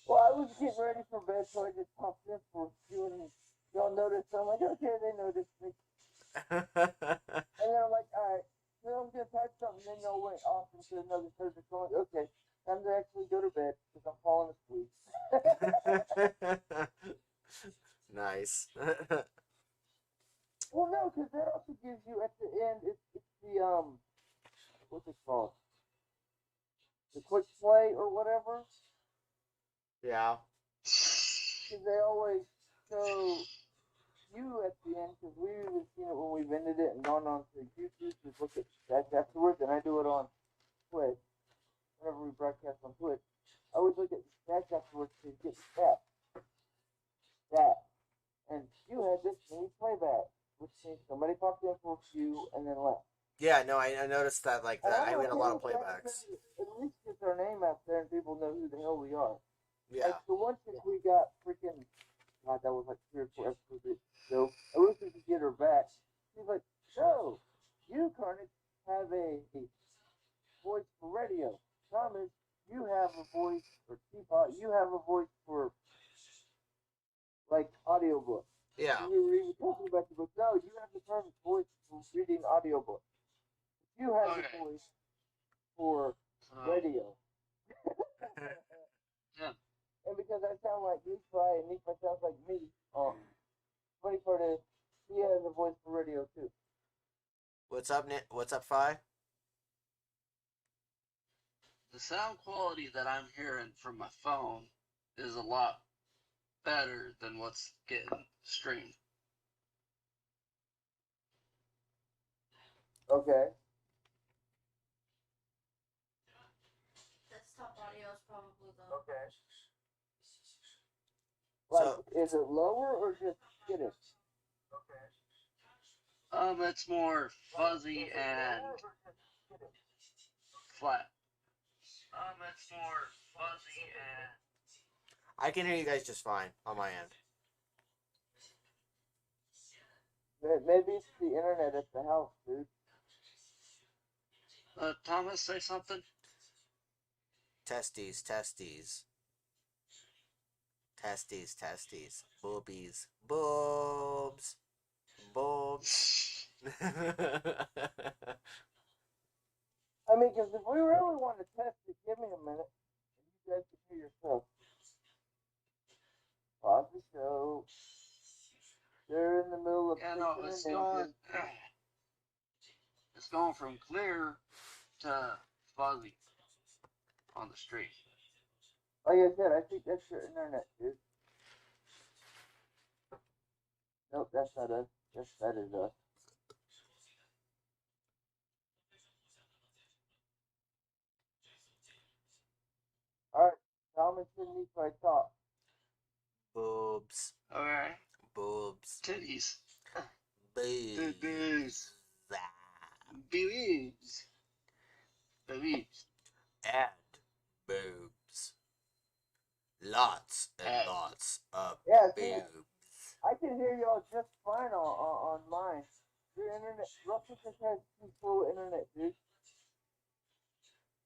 Well, I was getting ready for bed, so I just popped in for you, and y'all noticed. So I'm like, okay, they noticed me. And then I'm like, all right, then I'm gonna type something, then y'all went off into another subject. Going, okay, time to actually go to bed because I'm falling asleep. Nice. Well, no, because that also gives you at the end. It's the what's it called? The quick play or whatever. Yeah. Because they always show you at the end. Because we've even seen it when we've ended it and gone on to YouTube to look at stats afterwards. And I do it on Twitch whenever we broadcast on Twitch. I always look at the stats afterwards to get the stats. That. And you had this many playbacks, which means somebody popped in for a few and then left. Yeah, no, I noticed that, like, And that I'm I made a okay lot of with that playbacks. because at least gets our name out there and people know who the hell we are. Yeah. Like the one chick we got freaking, God, that was like 3 or 4 episodes ago. I wish we could get her back. She's like, so, you, Karnage, have a voice for radio. Thomas, you have a voice for TPAW. You have a voice for, like, audiobook. Yeah. And we were even talking about the book. No, you have the perfect voice for reading audiobooks. You have the voice for radio. Yeah. And because I sound like Nephi and Nephi sounds like me, funny part is, he has a voice for radio too. What's up, Nick? What's up, Fi? The sound quality that I'm hearing from my phone is a lot better than what's getting streamed. Okay. Desktop audio is probably the. Okay. Like, So, is it lower or just get it? It's more fuzzy and flat. It's more fuzzy and. I can hear you guys just fine on my end. Maybe it's the internet at the house, dude. Thomas, say something? Testes, testes. Testes, testes. Boobies. Boobs. Boobs. I mean, because if we really want to test it, give me a minute. And you guys can hear yourself. Pause the show. They're in the middle of It's going from clear to fuzzy on the street. Like I said, I think that's your internet, dude. Nope, that's not us. That is us. Alright, Thomas and Nephi talk. Boobs. Alright. Boobs. Titties. Boobs. Boobs. Boobs. Boobs. And boobs. Lots and lots of See, boobs. I can hear y'all just fine on mine. Your internet, Russell just has too slow internet, dude.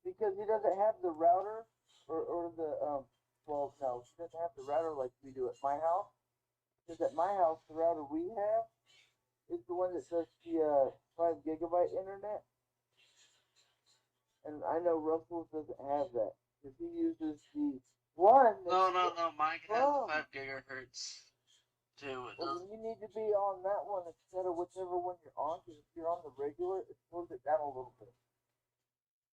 Because he doesn't have the router or the well, no, he doesn't have the router like we do at my house. Because at my house, the router we have is the one that does the 5 gigabyte internet. And I know Russell doesn't have that because he uses the one. No. Mine has 5 gigahertz too. Well, then you need to be on that one instead of whichever one you're on. Because if you're on the regular, it slows it down a little bit.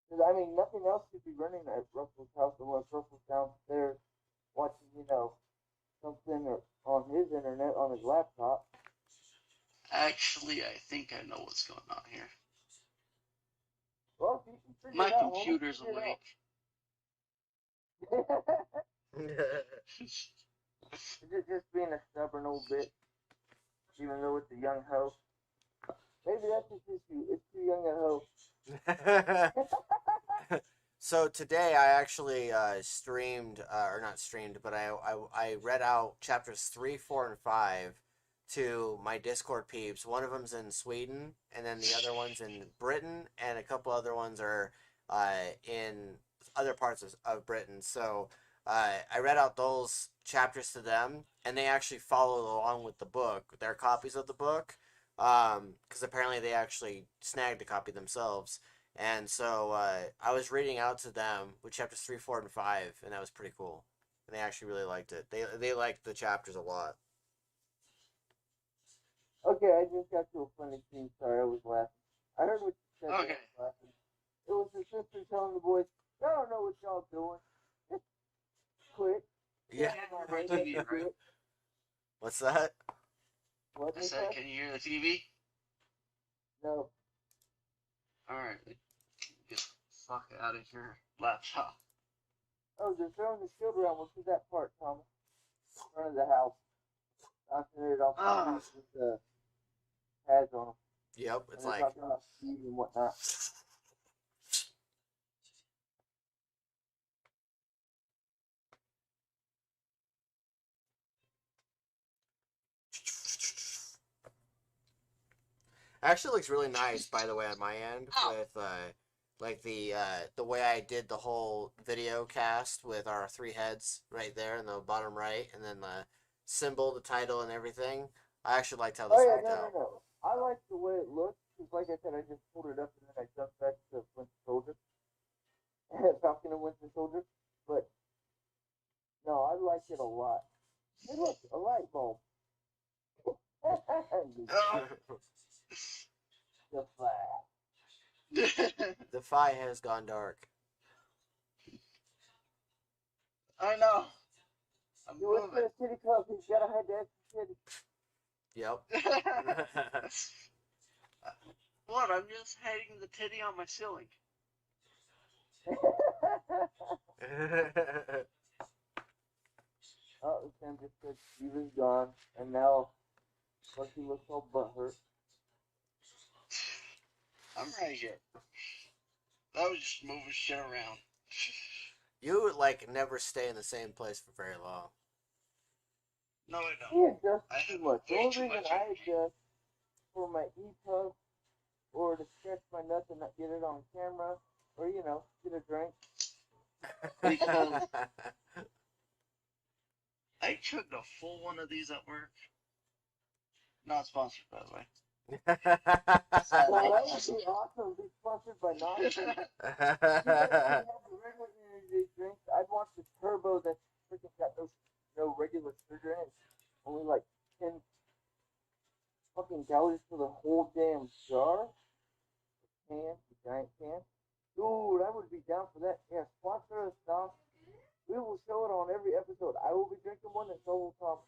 Because I mean, nothing else should be running at Russell's house unless Russell's downstairs watching, something or on his internet on his laptop. Actually, I think I know what's going on here. Well, if you can figure My it out, computer's awake. Is it just being a stubborn old bitch, even though it's a young hoe? Maybe that's his issue. It's too young a hoe. So today I actually streamed, or not streamed, but I read out chapters 3, 4, and 5 to my Discord peeps. One of them's in Sweden, and then the other one's in Britain, and a couple other ones are in other parts of Britain. So I read out those chapters to them, and they actually followed along with the book, their copies of the book. because apparently they actually snagged a copy themselves. And so I was reading out to them with chapters 3, 4, and 5, and that was pretty cool. And they actually really liked it. They liked the chapters a lot. Okay, I just got to a funny scene. Sorry, I was laughing. I heard what you said. Okay. I was laughing. It was the sister telling the boys, "Y'all don't know what y'all doing. Just quit." Yeah. Right TV, right? What's that? What I they said, said? can you hear the TV? No. Alright, get the fuck out of your laptop. Oh, they're throwing the shield around. What's that part, Thomas? In front of the house. Knocking it off with the pads on them. Yep, And it's they're like talking about Steve and whatnot. actually looks really nice, by the way, on my end Ow. with like the way I did the whole video cast with our three heads right there in the bottom right, and then the symbol, the title, and everything. I actually liked how this Oh, yeah, worked out. no. I like the way it looks. Because, like I said, I just pulled it up and then I jumped back to Winter Soldier. Falcon and Winter Soldier. But, no, I like it a lot. Hey, look, a light bulb. Oh. The flash. The Fi has gone dark. I know. I'm You went to moving. the city club. He's got to hide the extra city. Yep. What? I'm just hiding the titty on my ceiling. Oh, Sam just said she was gone, and now Lucky looks all butthurt. I'm right here. I was just moving shit around. You like never stay in the same place for very long. No, I He don't. adjusts I too have much. The way only too reason much I energy. adjust for my EPUB or to stretch my nuts and not get it on camera, or, you know, get a drink. Because I chugged a full one of these at work. Not sponsored, by the way. Wow, that would be awesome. Be sponsored by Knox. See, they have the regular energy drinks. I'd want the turbo that freaking got no regular sugar in it. Only like 10 fucking calories for the whole damn jar. Can, the giant can. Dude, I would be down for that. Yeah, sponsor us, Knox. We will show it on every episode. I will be drinking one and so will Tom.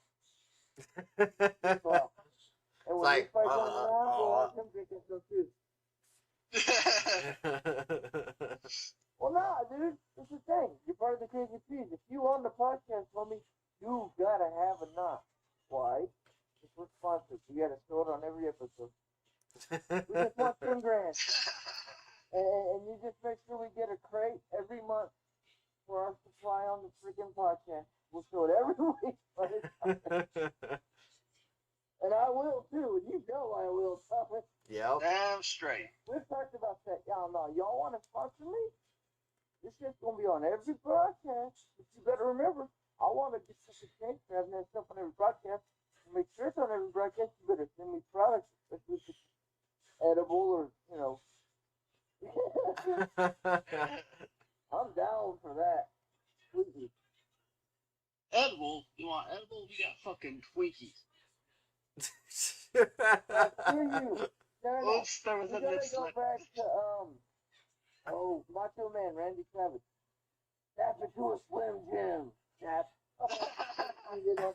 And when like, this fight comes around, we'll have him drinking some too. Well, nah, dude. It's the thing. You're part of the Crazy Peas. If you on the podcast, homie, you gotta have a knot. Why? Because we're sponsored. We gotta show it on every episode. We just want 10 grand. And you just make sure we get a crate every month for our supply on the freaking podcast. We'll show it every week. And I will too, and you know I will, Thomas. Yep. Damn straight. We've talked about that. Y'all know. Y'all want to sponsor me? This shit's going to be on every broadcast. But you better remember, I want to get such a change for having that stuff on every broadcast. To make sure it's on every broadcast, you better send me products, especially if it's edible or, you know. I'm down for that. Completely. Edible? You want edible? We got fucking Twinkies. Screw you. No. Oops, there was We a gotta nip go slip. back to, Macho Man, Randy Savage. Tap it to a Slim Jim. Tap. You know?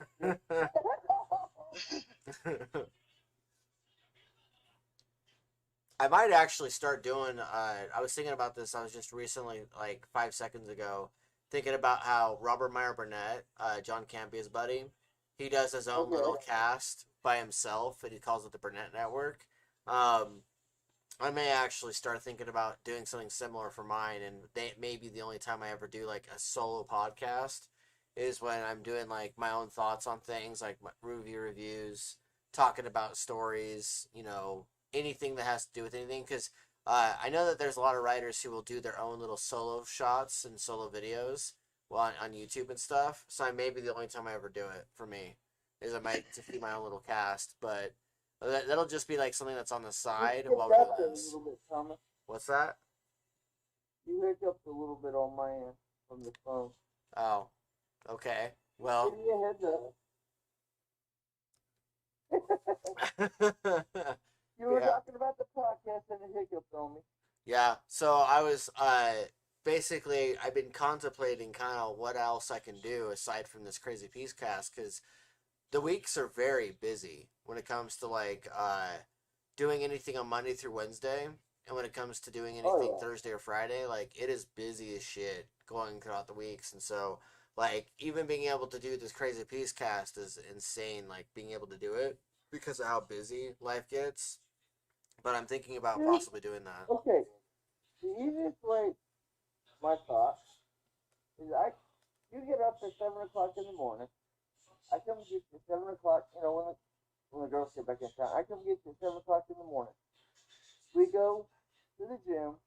I might actually start doing. I was thinking about this. I was just recently, like 5 seconds ago, thinking about how Robert Meyer Burnett, John Campia's buddy, he does his own little cast by himself, and he calls it the Burnett Network. I may actually start thinking about doing something similar for mine, and maybe the only time I ever do like a solo podcast is when I'm doing like my own thoughts on things, like my reviews, talking about stories, anything that has to do with anything. Because I know that there's a lot of writers who will do their own little solo shots and solo videos on YouTube and stuff. So I may be the only time I ever do it for me is I might to do my own little cast, but That'll just be like something that's on the side You while hiccuped we're a doing this. little bit, Thomas. What's that? You hiccuped a little bit on my end from the phone. Oh, okay. Well. Give me a heads up. You were Yeah. talking about the podcast and it hiccuped on me. Yeah. So I was basically I've been contemplating kind of what else I can do aside from this crazy piece cast because the weeks are very busy when it comes to like doing anything on Monday through Wednesday, and when it comes to doing anything Thursday or Friday, like it is busy as shit going throughout the weeks, and so like even being able to do this crazy piece cast is insane. Like being able to do it because of how busy life gets. But I'm thinking about possibly doing that. Okay, the easiest way, my thought, is you get up at 7 o'clock in the morning. I come get you at 7 o'clock, when the girls get back in town. I come get you at 7 o'clock in the morning. We go to the gym,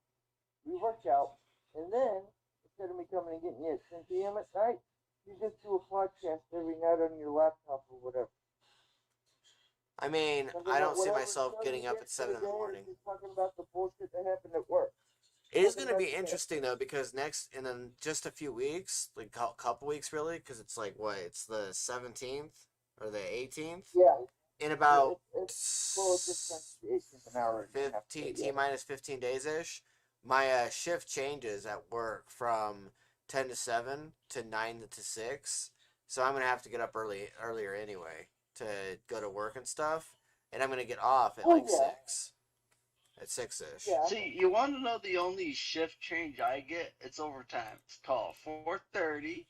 we work out, and then, instead of me coming and getting you at 10 p.m. at night, you just do a podcast every night on your laptop or whatever. I mean, I don't see myself getting up at 7 in the morning. Just talking about the bullshit that happened at work. It is going to be interesting though because in just a few weeks, like a couple weeks really, because it's like what it's the 17th or the 18th. Yeah. In about it's an hour 15 T minus 15 days ish. My shift changes at work from 10 to 7 to 9 to 6, so I'm gonna have to get up earlier anyway to go to work and stuff, and I'm gonna get off at 6. At 6ish. Yeah. See, you want to know the only shift change I get? It's overtime. It's called 4:30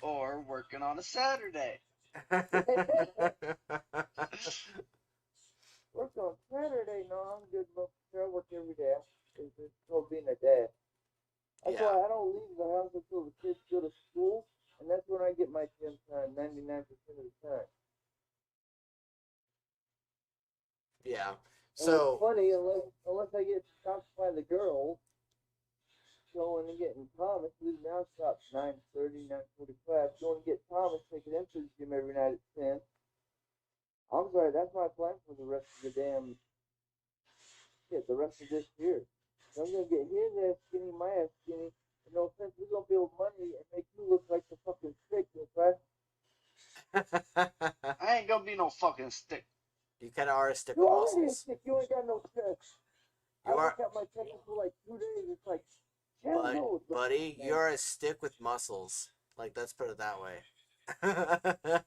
or working on a Saturday. Work on Saturday? No, I'm good. I work every day. It's called being a dad. That's why I don't leave the house until the kids go to school, and that's when I get my gym time 99% of the time. Yeah. So it's funny, unless I get stopped by the girls going and getting Thomas, leaving the house about 9:30, 9:45, going to get Thomas, taking him to the gym every night at 10. I'm sorry, that's my plan for the rest of the damn shit, the rest of this year. So I'm gonna get his ass skinny, my ass skinny, and no offense, we're gonna build money and make you look like the fucking stick, okay? I ain't gonna be no fucking stick. You kind of are a stick You with already a muscles. stick, you ain't got no chest. You I are, looked at my chest for like 2 days, it's like, buddy, you're a stick with muscles. Like, let's put it that way. The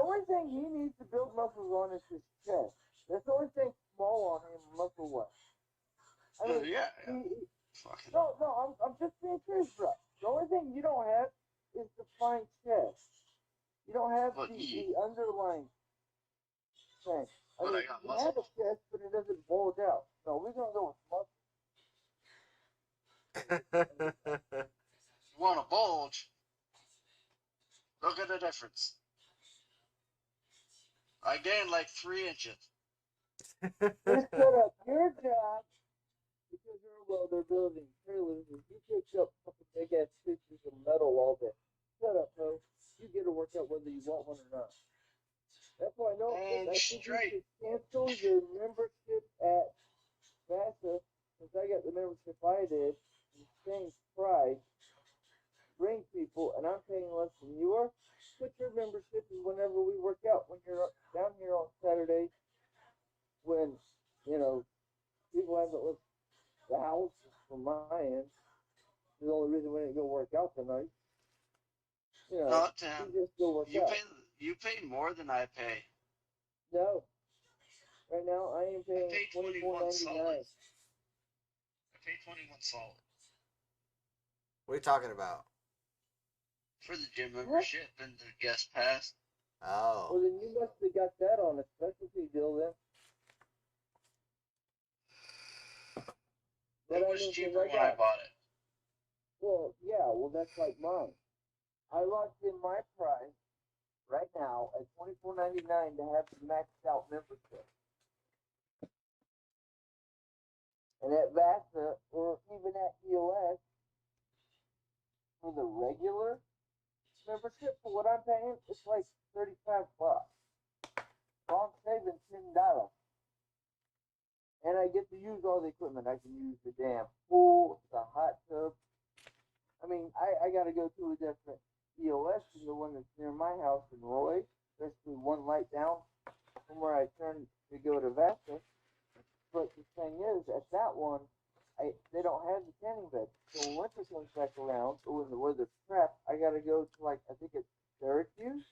only thing he needs to build muscles on is his chest. That's the only thing small on him, muscle-wise. I mean, no, I'm just being serious, bro. The only thing you don't have is the fine chest. You don't have the underlying thing. I mean, you have a chest, but it doesn't bulge out. No, we're gonna go with muscle. You want a bulge? Look at the difference. I gained like 3 inches. Just set up your job because they're building trailers and you pick up fucking big ass pieces of metal all day. Shut up, ho. You get a workout whether you want one or not. That's why I know I think you should cancel your membership at VASA, since I got the membership I did, and change price, bring people, and I'm paying less than you are. Put your membership in whenever we work out, when you're down here on Saturday, when, people haven't left the house from my end. The only reason we didn't go work out tonight. No, Tim. Just go work out. You pay more than I pay. No. Right now, I am paying $24.99. I pay 21 solid. What are you talking about? For the gym membership and the guest pass. Oh. Well, then you must have got that on a specialty deal then. It was cheaper when I bought it. Well, yeah, that's like mine. I locked in my price right now at $24.99 to have the maxed out membership. And at VASA, or even at EOS, for the regular membership, for what I'm paying, it's like $35. So I'm saving $10. $10. And I get to use all the equipment. I can use the damn pool, the hot tub. I mean, I got to go to a different EOS than the one that's near my house in Roy. Basically, one light down from where I turn to go to Vesta. But the thing is, at that one, they don't have the tanning bed. So when winter comes back around, or when the weather's crap, I got to go to, like, I think it's Syracuse.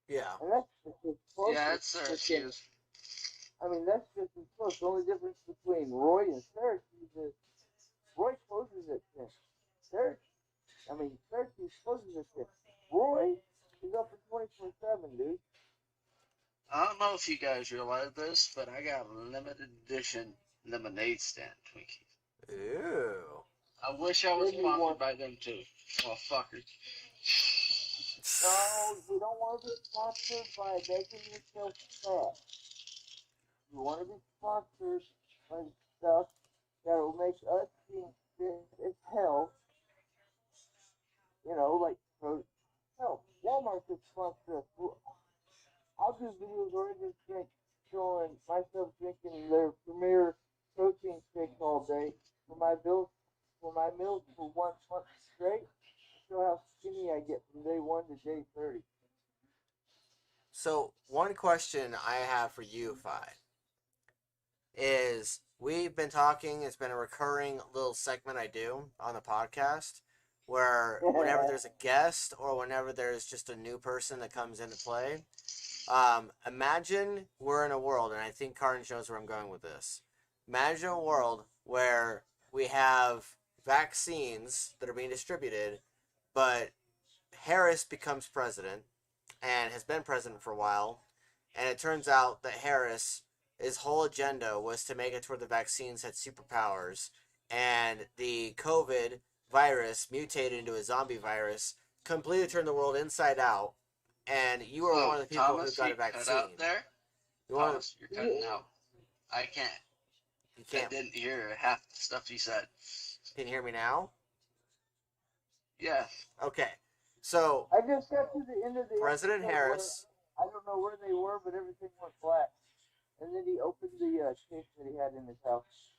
Yeah. And that's just as close. Yeah, it's Syracuse. I mean, that's just as close. The only difference between Roy and Syracuse is Roy closes at 10. Syracuse closes at 10. Roy is up for 24/7, dude. I don't know if you guys realize this, but I got a limited edition lemonade stand Twinkies. Ew. I wish I was sponsored by them too. Oh, fuckers. No, you don't want to be sponsored by making yourself fat. You want to be sponsored by stuff that will make us seem fit as hell. You know, like, hell, Walmart could sponsor us. I'll do videos where I just drink, showing myself drinking their premier protein shakes all day for my meals for 1 month straight. Show how skinny I get from day 1 to day 30. So, one question I have for you, Fi, is we've been talking, it's been a recurring little segment I do on the podcast where whenever there's a guest or whenever there's just a new person that comes into play, imagine we're in a world, and I think Karnage knows where I'm going with this. Imagine a world where we have vaccines that are being distributed, but Harris becomes president and has been president for a while, and it turns out that his whole agenda was to make it toward the vaccines had superpowers, and the COVID virus mutated into a zombie virus, completely turned the world inside out, and you are one of the people Thomas, who got a you vaccine. cut out there? Thomas, you're cutting out. I can't. You can't. I didn't hear half the stuff you said. Can you hear me now? Yeah. Okay. So, I just got to the end of the President episode Harris. I don't know where they were, but everything went black. And then he opened the case that he had in his house.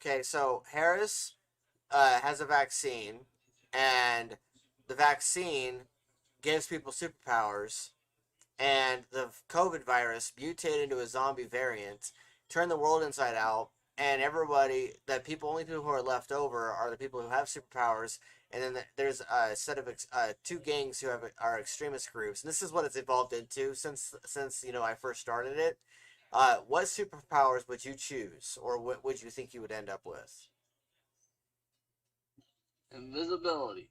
Okay, so Harris has a vaccine, and the vaccine gives people superpowers, and the COVID virus mutated into a zombie variant, turned the world inside out, and only people who are left over are the people who have superpowers, and then there's a set of two gangs who are extremist groups, and this is what it's evolved into since I first started it. What superpowers would you choose, or what would you think you would end up with? Invisibility.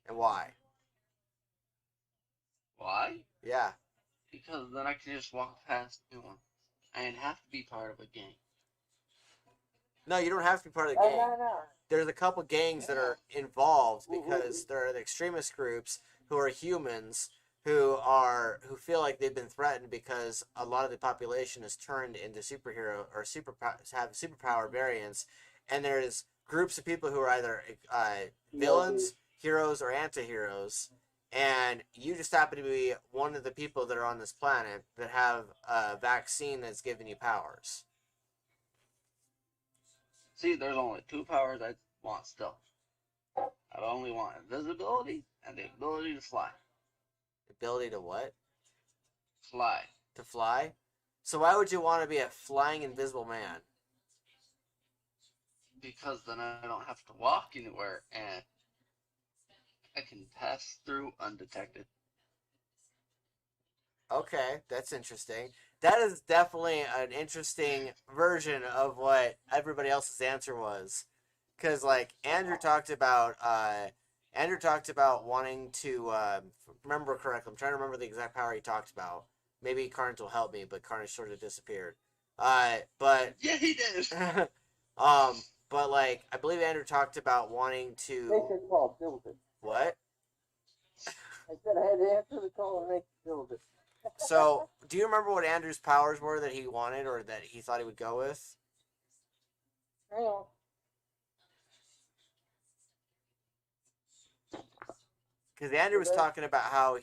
And why? Why? Yeah. Because then I can just walk past anyone. I didn't have to be part of a gang. No, you don't have to be part of the gang. No. There's a couple gangs that are involved because there are the extremist groups who are humans who feel like they've been threatened because a lot of the population is turned into superhero or have superpower variants, and there's groups of people who are either villains, heroes, or anti-heroes, and you just happen to be one of the people that are on this planet that have a vaccine that's giving you powers. See, there's only two powers I want still. I only want invisibility and the ability to fly. Ability to what? Fly. To fly? So why would you want to be a flying invisible man? Because then I don't have to walk anywhere and I can pass through undetected. Okay, that's interesting. That is definitely an interesting version of what everybody else's answer was. Because, like, Andrew talked about wanting to, remember correctly, I'm trying to remember the exact power he talked about. Maybe Carnage will help me, but Carnage sort of disappeared. But Yeah, he did. but, like, I believe Andrew talked about wanting to... Make a call, deal with it. What? I said I had to answer the call and make a deal with it. So, do you remember what Andrew's powers were that he wanted or that he thought he would go with? Hang on. Because Andrew was talking about how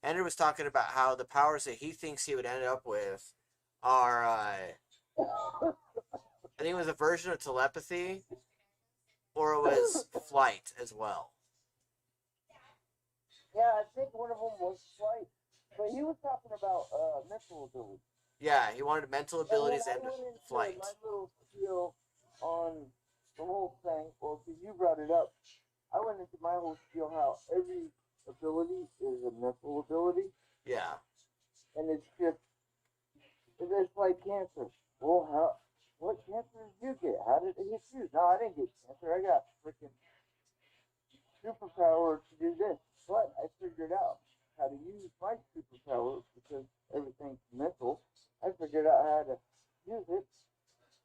Andrew was talking about how the powers that he thinks he would end up with are, I think it was a version of telepathy, or it was flight as well. Yeah, I think one of them was flight, but he was talking about mental ability. Yeah, he wanted mental abilities and I went into flight. my little spiel on the whole thing, well, because you brought it up, I went into my whole spiel how every ability is a mental ability, Yeah. and it's just, it's like cancer. Well, what cancer did you get? How did it hit you? No, I didn't get cancer. I got freaking superpower to do this. But I figured out how to use my superpower because everything's mental. I figured out how to use it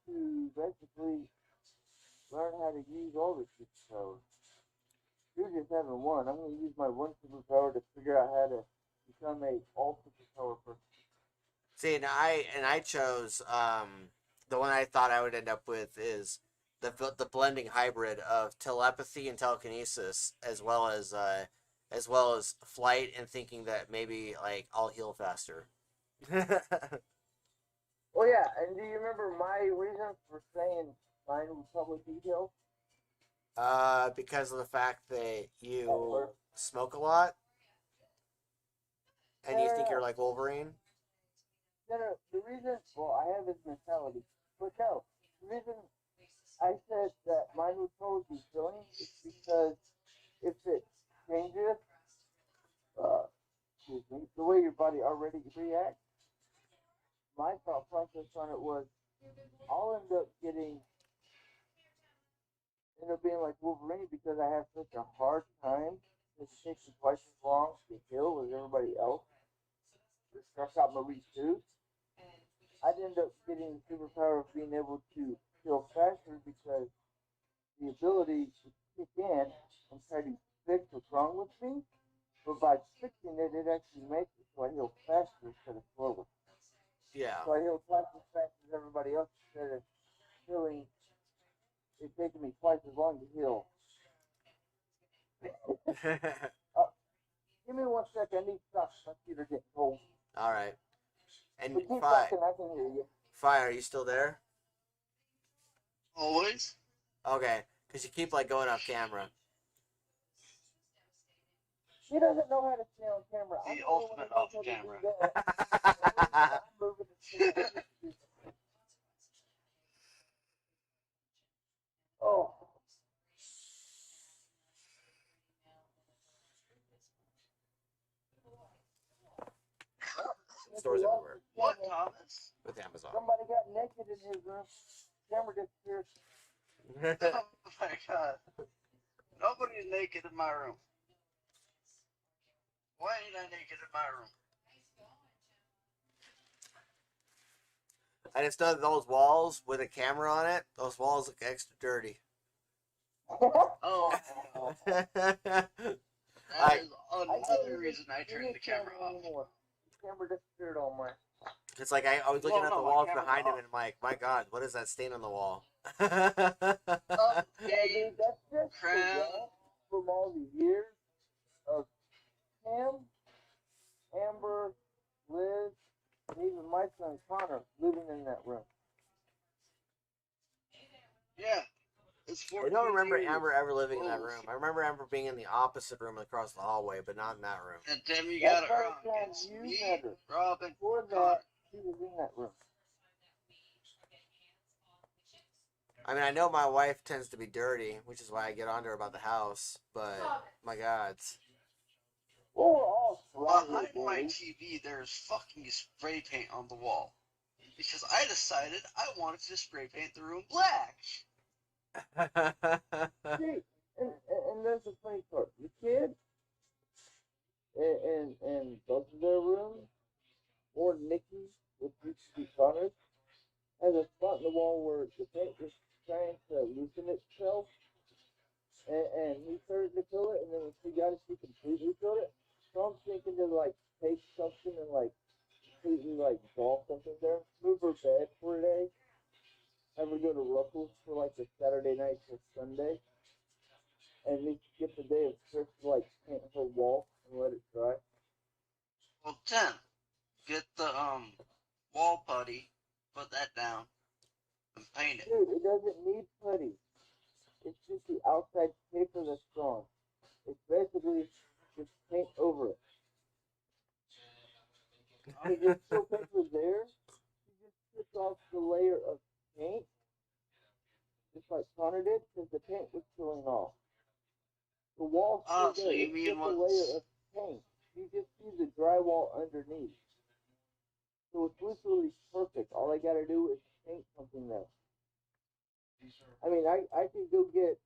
to basically learn how to use all the superpowers. You're just having one. I'm going to use my one superpower to figure out how to become a all superpower person. See, and I chose the one I thought I would end up with is the blending hybrid of telepathy and telekinesis, as well as flight and thinking that maybe like I'll heal faster. Well, yeah, and do you remember my reason for saying mine would probably be healed? Because of the fact that you smoke a lot and you think you're like Wolverine. No, the reason, well, I have his mentality, but no, the reason I said that mine would probably be healing is because if it changes, excuse me, the way your body already reacts, my thought process on it was I'll end up being like Wolverine because I have such a hard time. It takes me twice as long to heal as everybody else. It starts out Marie too. I'd end up getting the superpower of being able to heal faster because the ability to kick in and try to fix what's wrong with me, but by fixing it, it actually makes it so I heal faster instead of slower. Yeah. So I heal twice as fast as everybody else instead of healing. It's taking me twice as long to heal. Give me 1 second. I need to stop. My feet are getting cold. All right. And But keep Fi, talking. I can hear you. are you still there? Always? Okay, because you keep like going off camera. He doesn't know how to stay on camera. I'm The the only one ultimate that knows off how to do camera. that. I'm moving the Oh. Stores everywhere What, Thomas? with Amazon. Somebody got naked in his room. Camera disappeared. Oh my god. Nobody's naked in my room. Why ain't I naked in my room? I just know that those walls with a camera on it, those walls look extra dirty. Oh, that is another reason I turned the camera off. The camera disappeared on mine. It's like I was looking Well, at the no, my walls camera's behind him, off. and I'm like, my God, what is that stain on the wall? Yeah, Update. dude, that's just the Crown. wall from all the years of Tim, Amber, Liz, and even my son Connor living in that room. Yeah. It's 14 I don't remember years. Amber ever living in that room. I remember Amber being in the opposite room across the hallway, but not in that room. And Tim, you That's got it by the wrong. time It's you me, met her. Robin, Before Connor. that, she was in that room. I mean, I know my wife tends to be dirty, which is why I get on to her about the house, but my God. Well, we're all Behind slightly my dirty. TV, there's fucking spray paint on the wall. Because I decided I wanted to spray paint the room black. See, and there's the funny part. The kid and both of their rooms, or Nikki, which used to be Connor's, has a spot in the wall where the paint was trying to loosen itself, and he started to fill it, and then when she got it, she completely filled it. So I'm thinking to like take something and like completely like draw something there, move her bed for a day, have her go to Ruffles for like the Saturday night till Sunday, and then skip the day of Chris to like paint her wall and let it dry. Well, 10. Get the wall putty, put that down, and paint it. Dude, it doesn't need putty. It's just the outside paper that's gone. It's basically just paint over it. I mean, there's still paper there. You just took off the layer of paint, just like Connor did, because the paint was peeling off. The wall's still So there. you It's mean just a layer what's... of paint. You just see the drywall underneath. So it's literally perfect. All I gotta do is paint something there. I mean, I could go get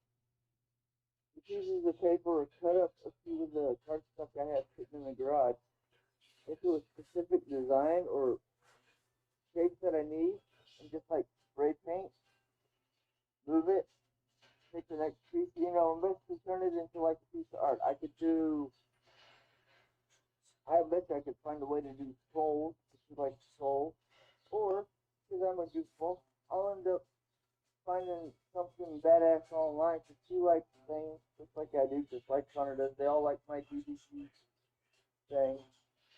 the pieces of paper or cut up a few of the cardstock I have sitting in the garage into a specific design or shapes that I need, and just like spray paint, move it, take the next piece, and basically turn it into like a piece of art. I bet you I could find a way to do souls, if you like souls, or, because I'm a goofball, I'll end up finding something badass online to see like things, just like I do, just like Connor does. They all like my DVC thing.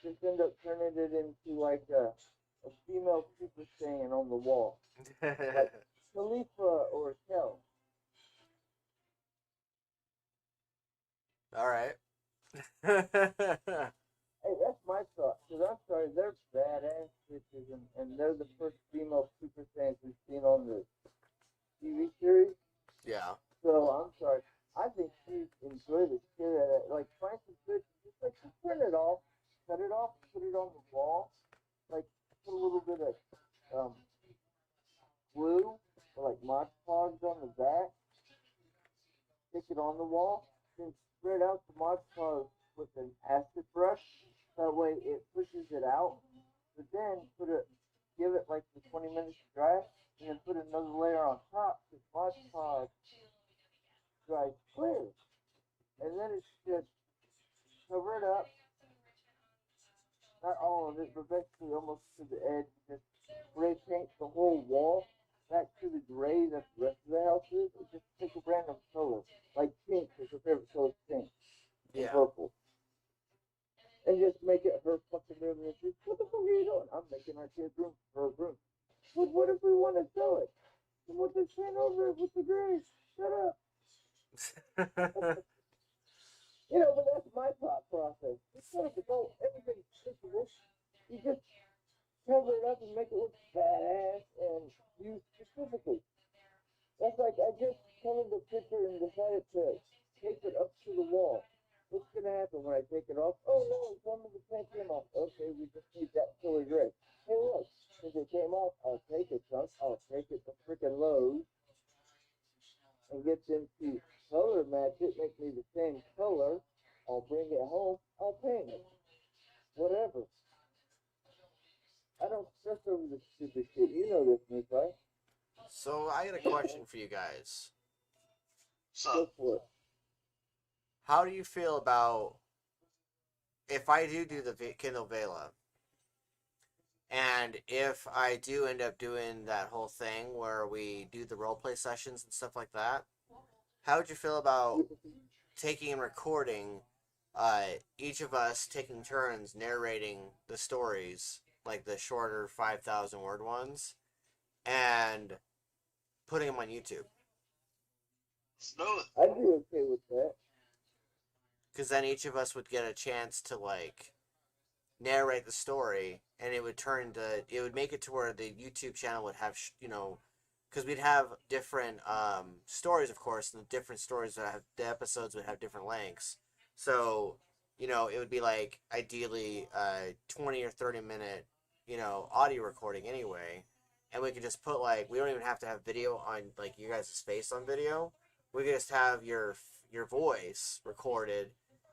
Just end up turning it into like a female super saiyan on the wall, like Khalifa or Kel. All right. Hey, that's my thought. Because I'm sorry, they're badass bitches, and they're the first female super saiyans we've seen on the TV series. Yeah. So I'm sorry. I think she'd enjoy the shit out of it. Like, find some good, just turn it off, cut it off, put it on the wall, like put a little bit of glue or like Mod Podge on the back, stick it on the wall, then spread out the Mod Podge with an acid brush. That way it pushes it out. But then give it like the 20 minutes to dry, and then put another layer on top because Mod Podge dries clear. And then it's just cover it up, not all of it, but basically almost to the edge. Just spray paint the whole wall back to the gray that the rest of the house is. And just pick a random color, like pink is her favorite color, pink and Yeah. purple, and just make it her fucking room. And she's, what the fuck are you doing? I'm making our kid's room for her room. But what if we want to sell it? Then we'll just paint over it with the gray. Shut up. But that's my thought process. It's not about everybody's fixable. You just cover it up and make it look badass and use specifically. That's like I just colored the picture and decided to tape it up to the wall. What's gonna happen when I take it off? Oh no, some of the paint came off. Okay, we just need that killer gray. Hey look, since it came off, I'll take a chunk, I'll take it to freaking Lowe's and get them to color match it, make me the same color. I'll bring it home, I'll paint it. Whatever. I don't stress over this stupid shit. You know this, Nick, right? So I got a question for you guys. So, Go for it. How do you feel about if I do the Kindle Vela, and if I do end up doing that whole thing where we do the roleplay sessions and stuff like that? How would you feel about taking and recording each of us taking turns narrating the stories, like the shorter 5,000 word ones, and putting them on YouTube? let's do it. I'd be okay with that. Because then each of us would get a chance to narrate the story, and it would make it to where the YouTube channel would have because we'd have different stories, of course, and the different stories the episodes would have different lengths. So it would be like ideally 20 or 30 minute audio recording anyway, and we could just put we don't even have to have video on you guys' face on video. We could just have your voice recorded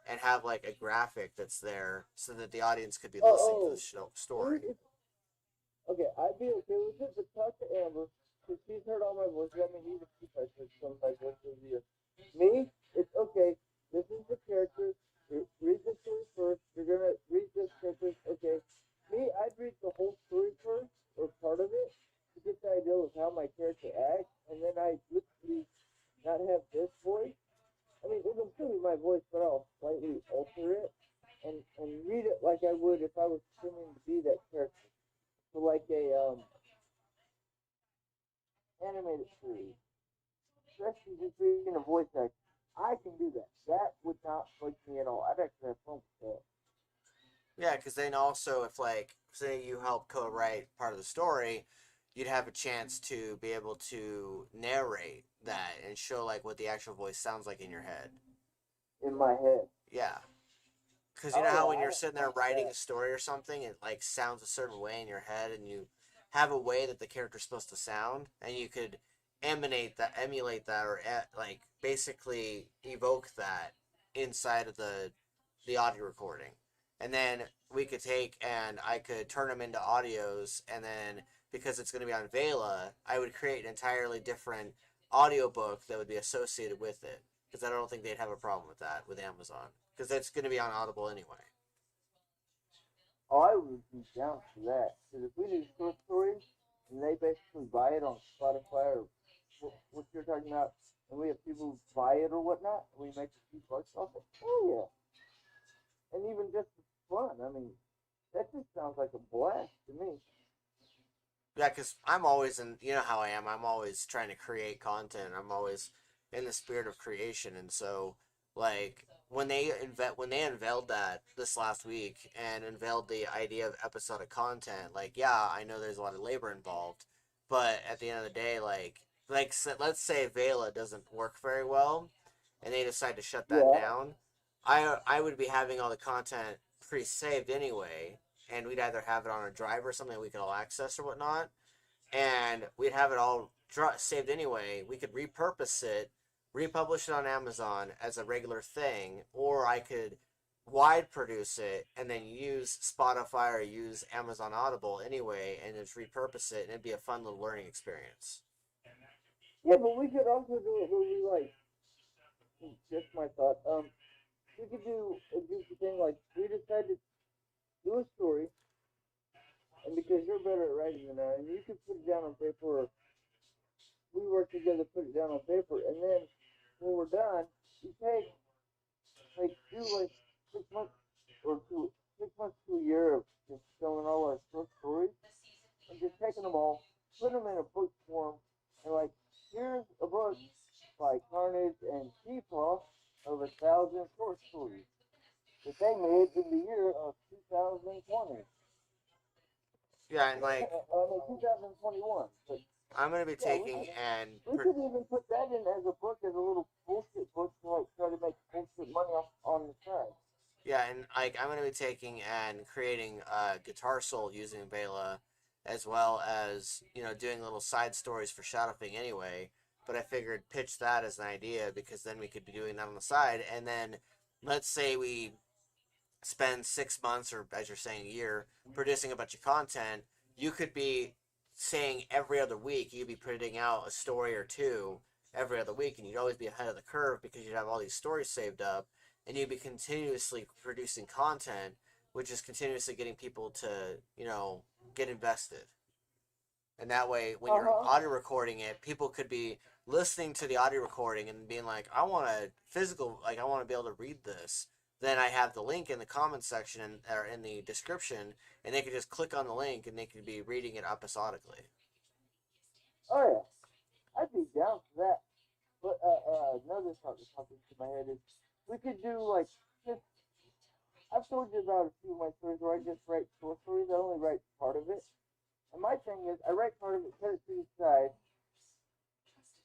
and have a graphic that's there so that the audience could be listening to the story. Okay, I'd be okay with it, but talk to Amber, because she's heard all my voices. I mean, even she has heard some of my voices here. Me, it's okay. This is the character. Read the story first. You're gonna read this character. Okay. Me, I'd read the whole story first, or part of it, to get the idea of how my character acts, and then I literally not have this voice. I mean, it'll still be my voice, but I'll slightly alter it and read it like I would if series, especially just being a voice actor. I can do that. That would not bug me at all. I'd actually have fun with that. Yeah, because then also, if like, say you help co-write part of the story, you'd have a chance to be able to narrate that and show like what the actual voice sounds like in your head. In my head. Yeah, because you know Oh how yeah, when I you're don't sitting there mind writing that. a story or something, it like sounds a certain way in your head, and you have a way that the character's supposed to sound, and you could emulate that, or like basically evoke that inside of the audio recording, and then we could take and I could turn them into audios, and then because it's going to be on Vela, I would create an entirely different audiobook that would be associated with it, because I don't think they'd have a problem with that with Amazon, because that's going to be on Audible anyway. Oh, I would be down for that. Because if we do short stories and they basically buy it on Spotify or what you're talking about, and we have people who buy it or whatnot, and we make a few bucks off it, oh yeah. And even just for fun, I mean, that just sounds like a blast to me. Yeah, because I'm always in, you know how I am. I'm always trying to create content. I'm always in the spirit of creation, and so like when they unveiled that this last week and unveiled the idea of episodic content, like yeah, I know there's a lot of labor involved, but at the end of the day, let's say Vela doesn't work very well, and they decide to shut that Yeah. down. I would be having all the content pre-saved anyway, and we'd either have it on a drive or something that we could all access or whatnot, and we'd have it all saved anyway. We could repurpose it, republish it on Amazon as a regular thing, or I could wide produce it and then use Spotify or use Amazon Audible anyway, and just repurpose it, and it'd be a fun little learning experience. Yeah, but we could also do it where we like, just my thought, we could do a goofy thing like we decided to do a story, and because you're better at writing than I am, you could put it down on paper, or we work together, put it down on paper, and then when we're done, we take do like 6 months or 6 months to a year of just telling all our short stories and just taking them all, put them in a book form, and like here's a book by Karnage and TPAW of 1,000 short stories that they made in the year of 2020. Yeah, and like 2021. But I'm gonna be yeah, taking and we could even put that in as a book, as a little bullshit book to like try to make bullshit money off on the side. yeah, and like I'm gonna be taking and creating a guitar soul using Vela, as well as doing little side stories for Shadowfing anyway. But I figured pitch that as an idea, because then we could be doing that on the side, and then let's say we spend 6 months, or as you're saying, a year, producing a bunch of content. You could be saying every other week you'd be putting out a story or two every other week, and you'd always be ahead of the curve because you'd have all these stories saved up, and you'd be continuously producing content, which is continuously getting people to get invested. And that way, when you're Uh-huh. audio recording it, people could be listening to the audio recording and being like, I want a physical, like, I want to be able to read this. Then I have the link in the comment section or in the description, and they could just click on the link and they could be reading it episodically. Oh yeah, I'd be down for that. But another thought that popped into my head is we could do like just. I've told you about a few of my stories where I just write short stories. I only write part of it. And my thing is, I write part of it, set it to the side,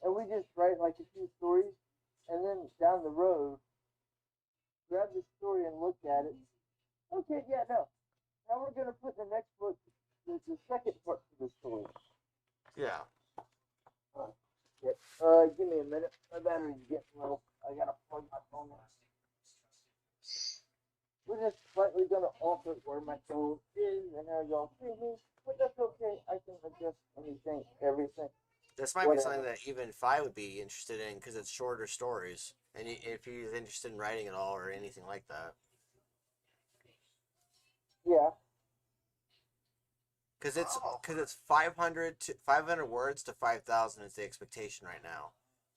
and we just write like a few stories, and then down the road, grab the story and look at it. Okay, yeah, no. Now we're gonna put the next book, the second part to the story. Yeah. Yeah. Give me a minute. My battery's getting low. I gotta plug my phone in. We're just slightly gonna alter where my phone is and how y'all see me, but that's okay. I can adjust anything, everything, This might be something whatever. that even Fi would be interested in, because it's shorter stories. And if he's interested in writing at all or anything like that. Yeah. Because it's 500 words to 5,000 is the expectation right now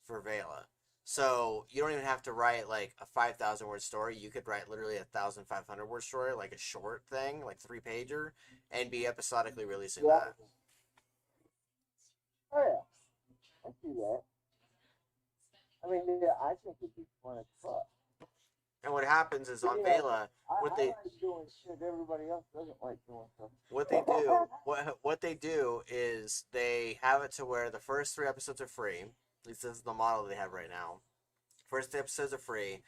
for Vela. So you don't even have to write like a 5,000 word story. You could write literally 1,500 word story, like a short thing, like 3 pager, and be episodically releasing Yeah. that. Oh yeah. I see that. I mean, yeah, I think it'd be fun as fuck. And what happens is on You know, Vela, I what they like doing shit everybody else doesn't like doing stuff. what they do what they do is they have it to where the first 3 episodes are free. At least this is the model they have right now. First 3 episodes are free,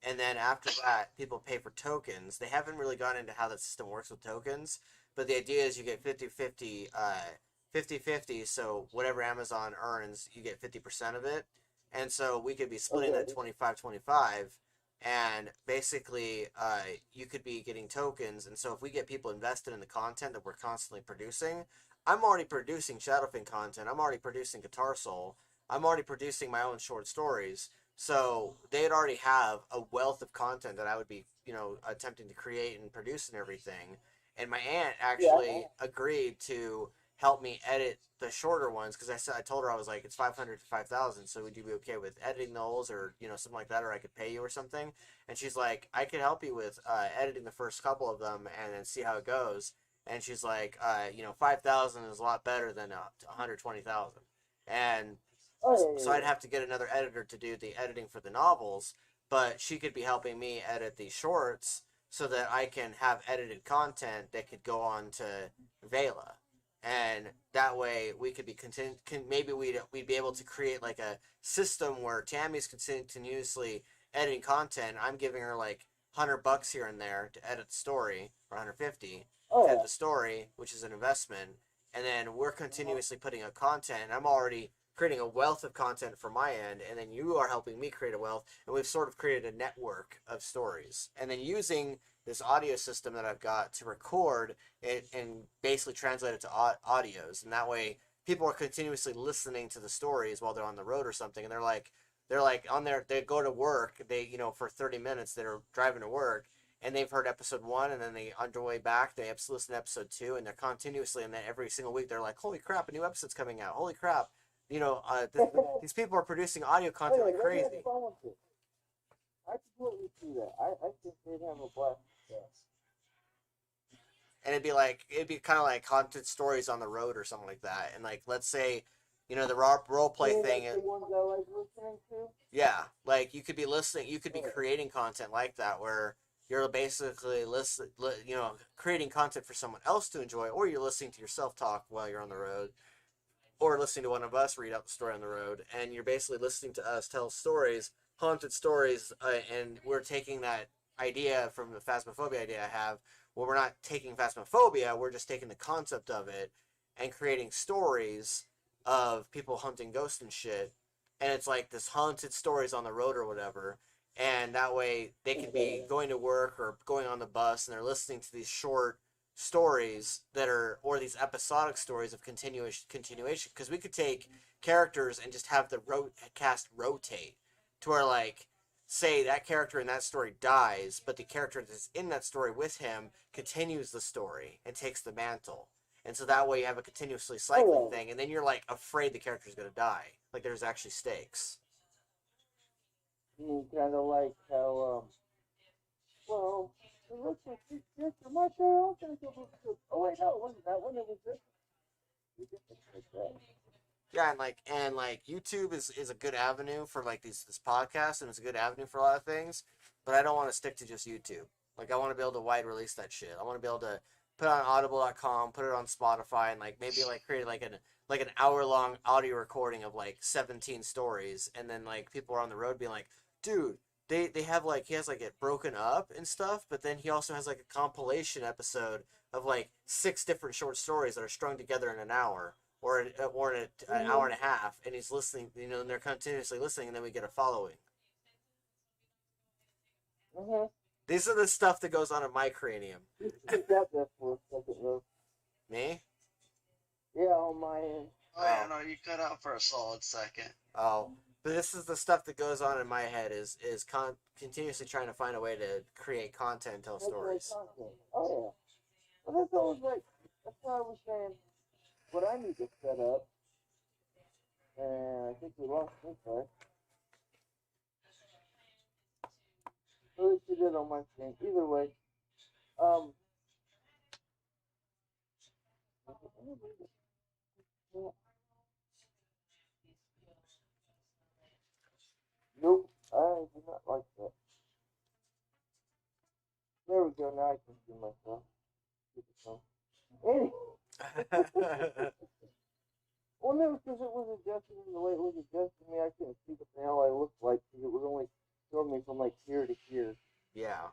and then after that, people pay for tokens. They haven't really gone into how the system works with tokens, but the idea is you get 50-50, 50-50, so whatever Amazon earns, you get 50% of it. And so we could be splitting that 25-25, and basically you could be getting tokens. And so if we get people invested in the content that we're constantly producing, I'm already producing Shadowfin content, I'm already producing Guitar Soul, I'm already producing my own short stories. So they'd already have a wealth of content that I would be, attempting to create and produce and everything. And my aunt actually agreed to help me edit the shorter ones because I told her I was like, it's 500 to 5,000, so would you be okay with editing those or something like that, or I could pay you or something? And she's like, I could help you with editing the first couple of them and then see how it goes. And she's like, 5,000 is a lot better than 120,000. And so I'd have to get another editor to do the editing for the novels, but she could be helping me edit the shorts so that I can have edited content that could go on to Vela. And that way we could be maybe we'd be able to create like a system where Tammy's continuously editing content. I'm giving her like $100 here and there to edit the story, or 150 to edit the story, which is an investment. And then we're continuously putting out content, and I'm already creating a wealth of content from my end, and then you are helping me create a wealth, and we've sort of created a network of stories. And then using this audio system that I've got to record it and basically translate it to audios, and that way people are continuously listening to the stories while they're on the road or something, and they're like on their, they go to work, they for 30 minutes they're driving to work, and they've heard episode 1, and then they on their way back they listen to episode 2, and they're continuously, and then every single week they're like, holy crap, a new episode's coming out, holy crap. These people are producing audio content like crazy. I completely see that. I think they'd have a blast. And it'd be kind of like haunted stories on the road or something like that. And like, let's say, the role play thing. Like the ones I like listening to? Yeah, like you could be creating content like that where you're basically creating content for someone else to enjoy, or you're listening to yourself talk while you're on the road, or listening to one of us read out the story on the road, and you're basically listening to us tell stories, haunted stories, and we're taking that idea from the Phasmophobia idea I have, where we're not taking Phasmophobia, we're just taking the concept of it and creating stories of people hunting ghosts and shit, and it's like this haunted stories on the road or whatever, and that way they could be going to work or going on the bus, and they're listening to these short stories or these episodic stories of continuation, because we could take characters and just have the cast rotate to where, like, say that character in that story dies, but the character that's in that story with him continues the story and takes the mantle, and so that way you have a continuously cycling thing, and then you're like afraid the character's gonna die, like there's actually stakes. Kind of like how well, it looks like this character might die. I'm gonna go look at this. Oh wait, no, it wasn't that one. It was this. Yeah, and like YouTube is a good avenue for like this podcast, and it's a good avenue for a lot of things, but I don't want to stick to just YouTube. Like, I want to be able to wide release that shit. I want to be able to put it on audible.com, put it on Spotify, and like maybe like create like an hour-long audio recording of like 17 stories, and then like people are on the road being like, dude, they have like, he has like it broken up and stuff, but then he also has like a compilation episode of like 6 different short stories that are strung together in an hour or an hour and a half, and he's listening, and they're continuously listening, and then we get a following. These are the stuff that goes on in my cranium. Take that there for a second, though. Me? Yeah, on my end. Oh, yeah, no, you cut out for a solid second. Oh, but this is the stuff that goes on in my head, is continuously trying to find a way to create content, tell stories. Oh, yeah. Well, that's always like, that's why I was saying what I need to set up. And I think we lost this guy. At least we did on my screen. Either way, I do not like that. There we go. Now I can see myself. Anyway. Well, no, because it was adjusted in the way it was adjusted to me. I couldn't see what the hell I looked like because it was only showing me from like here to here. Yeah.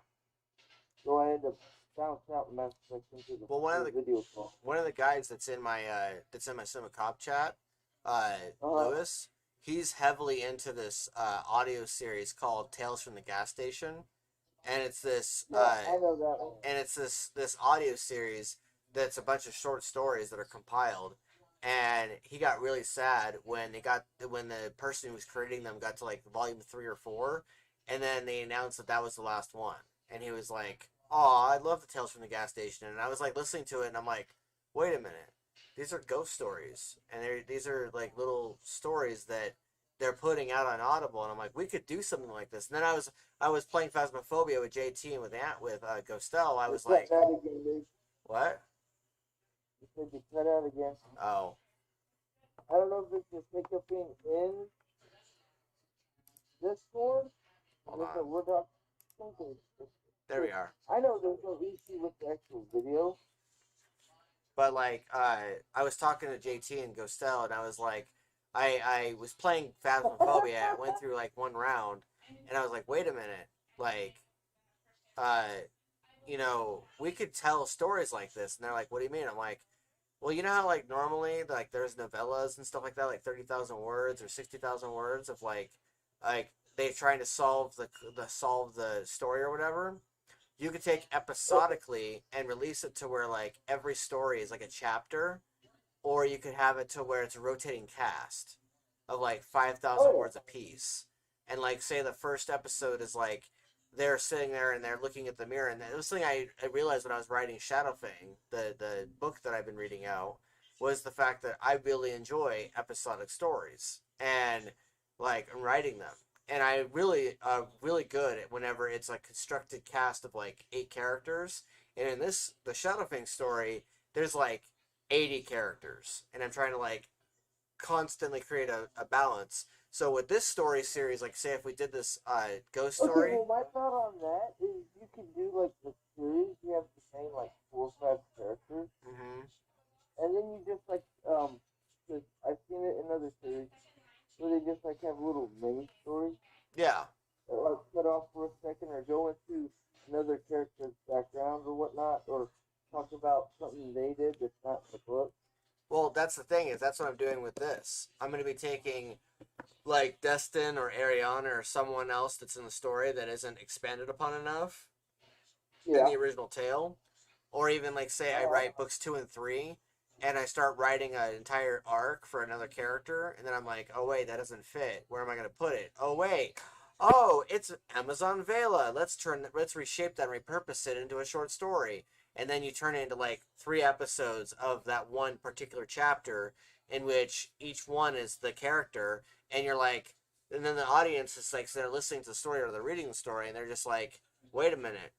So I had to bounce out and bounce back into the video call. One of the guys that's in my Cinema Cop chat, Lewis, he's heavily into this audio series called Tales from the Gas Station, and it's this I know that one. And it's this audio series that's a bunch of short stories that are compiled. And he got really sad when the person who was creating them got to like volume 3 or 4, and then they announced that was the last one. And he was like, "Oh, I love the Tales from the Gas Station." And I was like listening to it, and I'm like, "Wait a minute, these are ghost stories, and these are like little stories that they're putting out on Audible." And I'm like, "We could do something like this." And then I was playing Phasmophobia with JT and with Ghostelle. I was like, "What?" You said you cut out again. Oh. I don't know if it's just hiccuping in Discord. Hold on. We're talking. There we are. I know there's no issue with the actual video. But like, I was talking to JT and Ghostelle, and I was like, I was playing Phasmophobia. I went through like one round, and I was like, wait a minute, like, you know, we could tell stories like this. And they're like, what do you mean? I'm like, well, you know how like normally like there's novellas and stuff like that, like 30,000 words or 60,000 words of like they trying to solve the story or whatever. You could take episodically and release it to where like every story is like a chapter, or you could have it to where it's a rotating cast of like 5,000 words a piece. And like say the first episode is like they're sitting there and they're looking at the mirror, and it was something I realized when I was writing Shadowfang, the book that I've been reading out, was the fact that I really enjoy episodic stories and like writing them. And I really good at whenever it's like constructed cast of like 8 characters. And in the Shadowfang story, there's like 80 characters, and I'm trying to like constantly create a balance. So with this story series, like say if we did this ghost story. Okay, well my thought on that is you could do like the series. You have the same like 4 or 5 characters, and then you just like cause I've seen it in other series where they just like have little mini stories. Yeah. That, like cut off for a second or go into another character's background or whatnot, or talk about something they did that's not in the book. Well, that's the thing is that's what I'm doing with this. I'm going to be taking like Destin or Ariana or someone else that's in the story that isn't expanded upon enough in the original tale, or even like say I write books 2 and 3 and I start writing an entire arc for another character, and then I'm like, oh wait, that doesn't fit. Where am I going to put it? Oh wait. Oh, it's Amazon Vela. Let's reshape that and repurpose it into a short story. And then you turn it into like 3 episodes of that one particular chapter in which each one is the character, and you're like, and then the audience is like, so they're listening to the story or they're reading the story, and they're just like, wait a minute,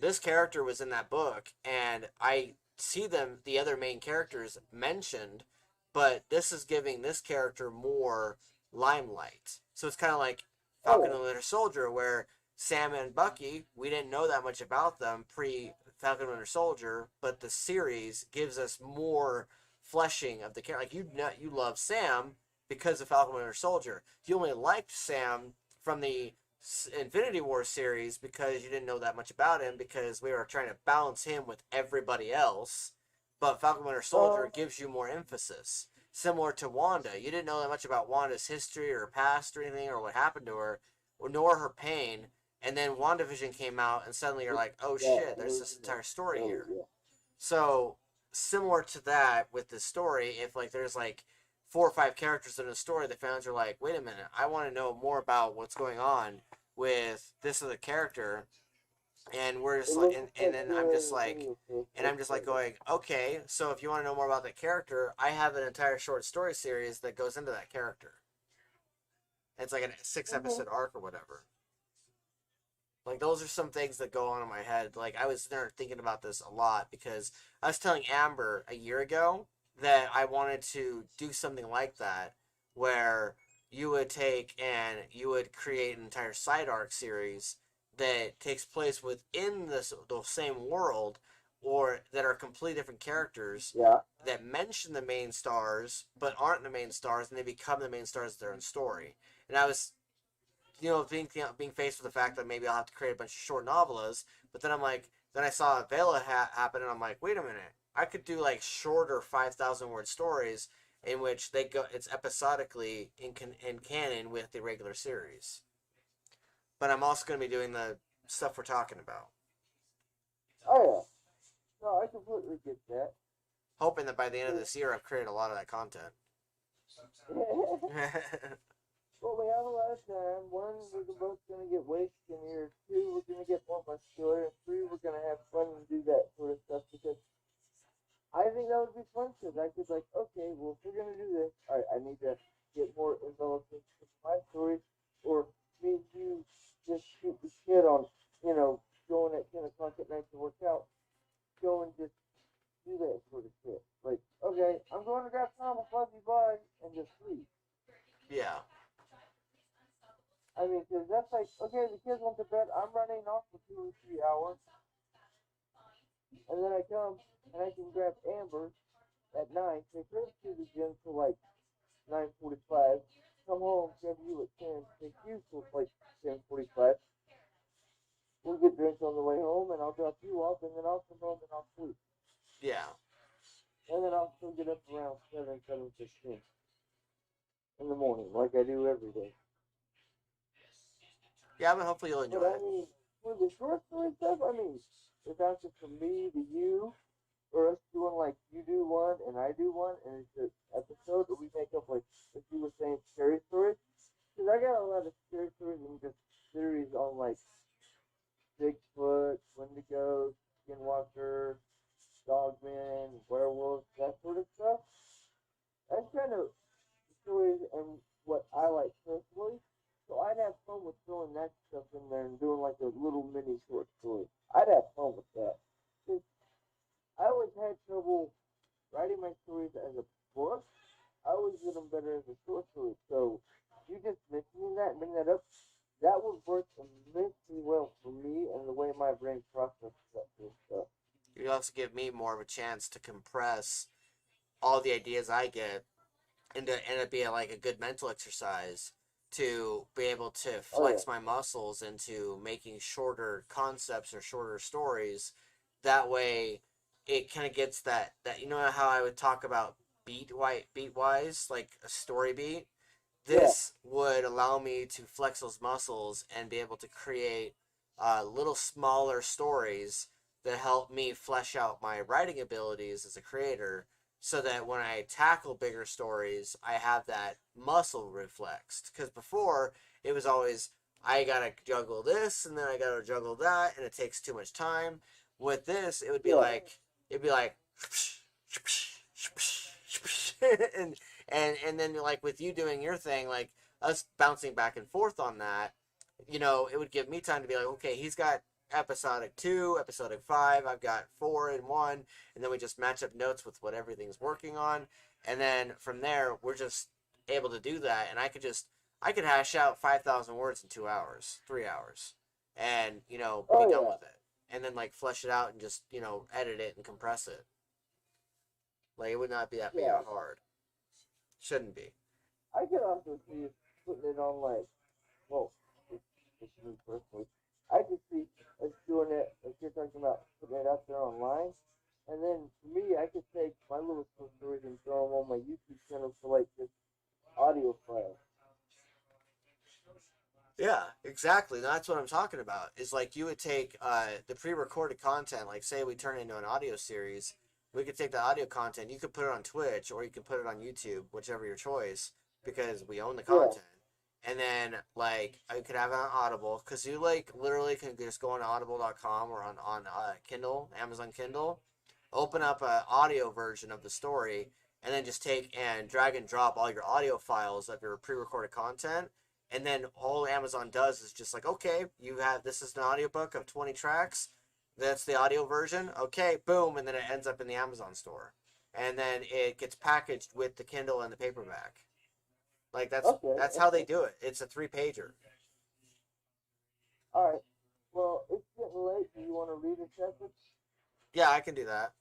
this character was in that book, and I see the other main characters mentioned, but this is giving this character more limelight. So it's kind of like Falcon and Winter Soldier, where Sam and Bucky, we didn't know that much about them pre-Falcon and Winter Soldier, but the series gives us more fleshing of the character. Like you love Sam because of Falcon and Winter Soldier. You only liked Sam from the Infinity War series because you didn't know that much about him, because we were trying to balance him with everybody else. But Falcon and Winter Soldier gives you more emphasis. Similar to Wanda. You didn't know that much about Wanda's history or past or anything or what happened to her, nor her pain. And then WandaVision came out, and suddenly you're like, oh shit, there's this entire story here. So, similar to that with this story, if like there's like 4 or 5 characters in a story, the fans are like, wait a minute, I want to know more about what's going on with this other character. And we're just like, and then I'm just like going, okay, so if you want to know more about that character, I have an entire short story series that goes into that character. It's like a 6 episode arc or whatever. Like, those are some things that go on in my head. Like, I was there thinking about this a lot because I was telling Amber a year ago that I wanted to do something like that, where you would take and you would create an entire side arc series that takes place within the same world, or that are completely different characters Yeah. that mention the main stars but aren't the main stars, and they become the main stars of their own story. And I was, being faced with the fact that maybe I'll have to create a bunch of short novellas, but then I'm like, then I saw Vela happen, and I'm like, wait a minute, I could do like shorter 5,000 word stories in which they go, it's episodically in canon with the regular series. But I'm also going to be doing the stuff we're talking about, Oh yeah. No, I completely get that. hoping that by the end of this year I've created a lot of that content. Well, we have a lot of time. One, we're both going to get wasted in here. Two, we're going to get more muscular. And three, we're going to have fun and do that sort of stuff because I think that would be fun because I could like, okay, well, if we're going to do this, all right, I need to get more enveloped into my stories, or me and you just shoot the shit on, going at 10 o'clock at night to work out, go and just do that sort of shit. Like, okay, I'm going to grab some fuzzy bug and just sleep. Yeah. I mean, because that's like, okay, the kids went to bed, I'm running off for 2 or 3 hours, and then I come and I can grab Amber at 9, take her to the gym till like 9:45, come home, grab you at 10, take you till like 10:45. We'll get drinks on the way home, and I'll drop you off, and then I'll come home and I'll sleep. Yeah. And then I'll still get up around 7:15 in the morning, like I do every day. Yeah, but hopefully you'll enjoy But I it. mean, for the short story stuff, I mean, it's not just from me to you, or us doing like you do one and I do one, and it's an episode that we make up like, if you were saying, scary stories. Because I got a lot of scary stories and just series on like Bigfoot, Wendigo, Skinwalker, Dogman, werewolves, that sort of stuff. That's kind of stories and what I like personally. So I'd have fun with throwing that stuff in there and doing like a little mini short story. I'd have fun with that. 'Cause I always had trouble writing my stories as a book. I always did them better as a short story. So you just mentioning that and bring that up, that would work immensely well for me and the way my brain processes that sort of stuff. You also give me more of a chance to compress all the ideas I get into end up being like a good mental exercise to be able to Oh flex yeah. my muscles into making shorter concepts or shorter stories. That way, it kind of gets that how I would talk about beat wise, like a story beat. Yeah. This would allow me to flex those muscles and be able to create little smaller stories that help me flesh out my writing abilities as a creator, so that when I tackle bigger stories, I have that muscle reflexed. Because before, it was always, I gotta juggle this and then I gotta juggle that, and it takes too much time. With this, it would be Yeah. like, and and then like with you doing your thing, like us bouncing back and forth on that, it would give me time to be like, okay, he's got episodic 2, episodic 5, I've got 4 in 1, and then we just match up notes with what everything's working on, and then from there we're just able to do that, and I could hash out 5,000 words in 2 hours, 3 hours, and be Oh done yeah. with it, and then like flesh it out and just edit it and compress it. Like, it would not be that big Yeah. of hard. Shouldn't be. I could also see us putting it on like, well, it's me personally. I could see us doing it, like you're talking about, putting it out there online. And then for me, I could take my little short stories and throw them on my YouTube channel for like this audio file. Yeah, exactly. That's what I'm talking about. Is like you would take the pre-recorded content, like say we turn it into an audio series. We could take the audio content. You could put it on Twitch or you could put it on YouTube, whichever your choice, because we own the Yeah. content. And then like I could have it on Audible, because you like literally can just go on Audible.com or on Kindle, Amazon Kindle, open up an audio version of the story, and then just take and drag and drop all your audio files of your pre-recorded content, and then all Amazon does is just like, okay, this is an audiobook of 20 tracks. That's the audio version. Okay, boom, and then it ends up in the Amazon store. And then it gets packaged with the Kindle and the paperback. Like Okay. that's how they do it. It's a 3-pager. All right. Well, it's getting late. Do you want to read a sentence? Yeah, I can do that.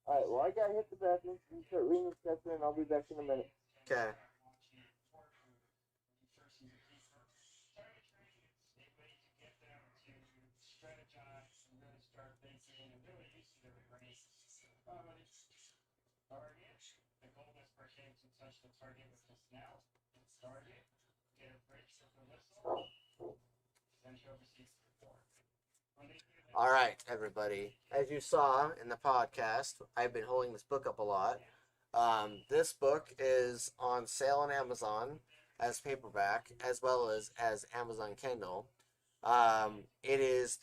All right. Well, I gotta hit the bathroom. You start reading the sentence, and I'll be back in a minute. Okay. All right, everybody. As you saw in the podcast, I've been holding this book up a lot. This book is on sale on Amazon as paperback, as well as Amazon Kindle. It is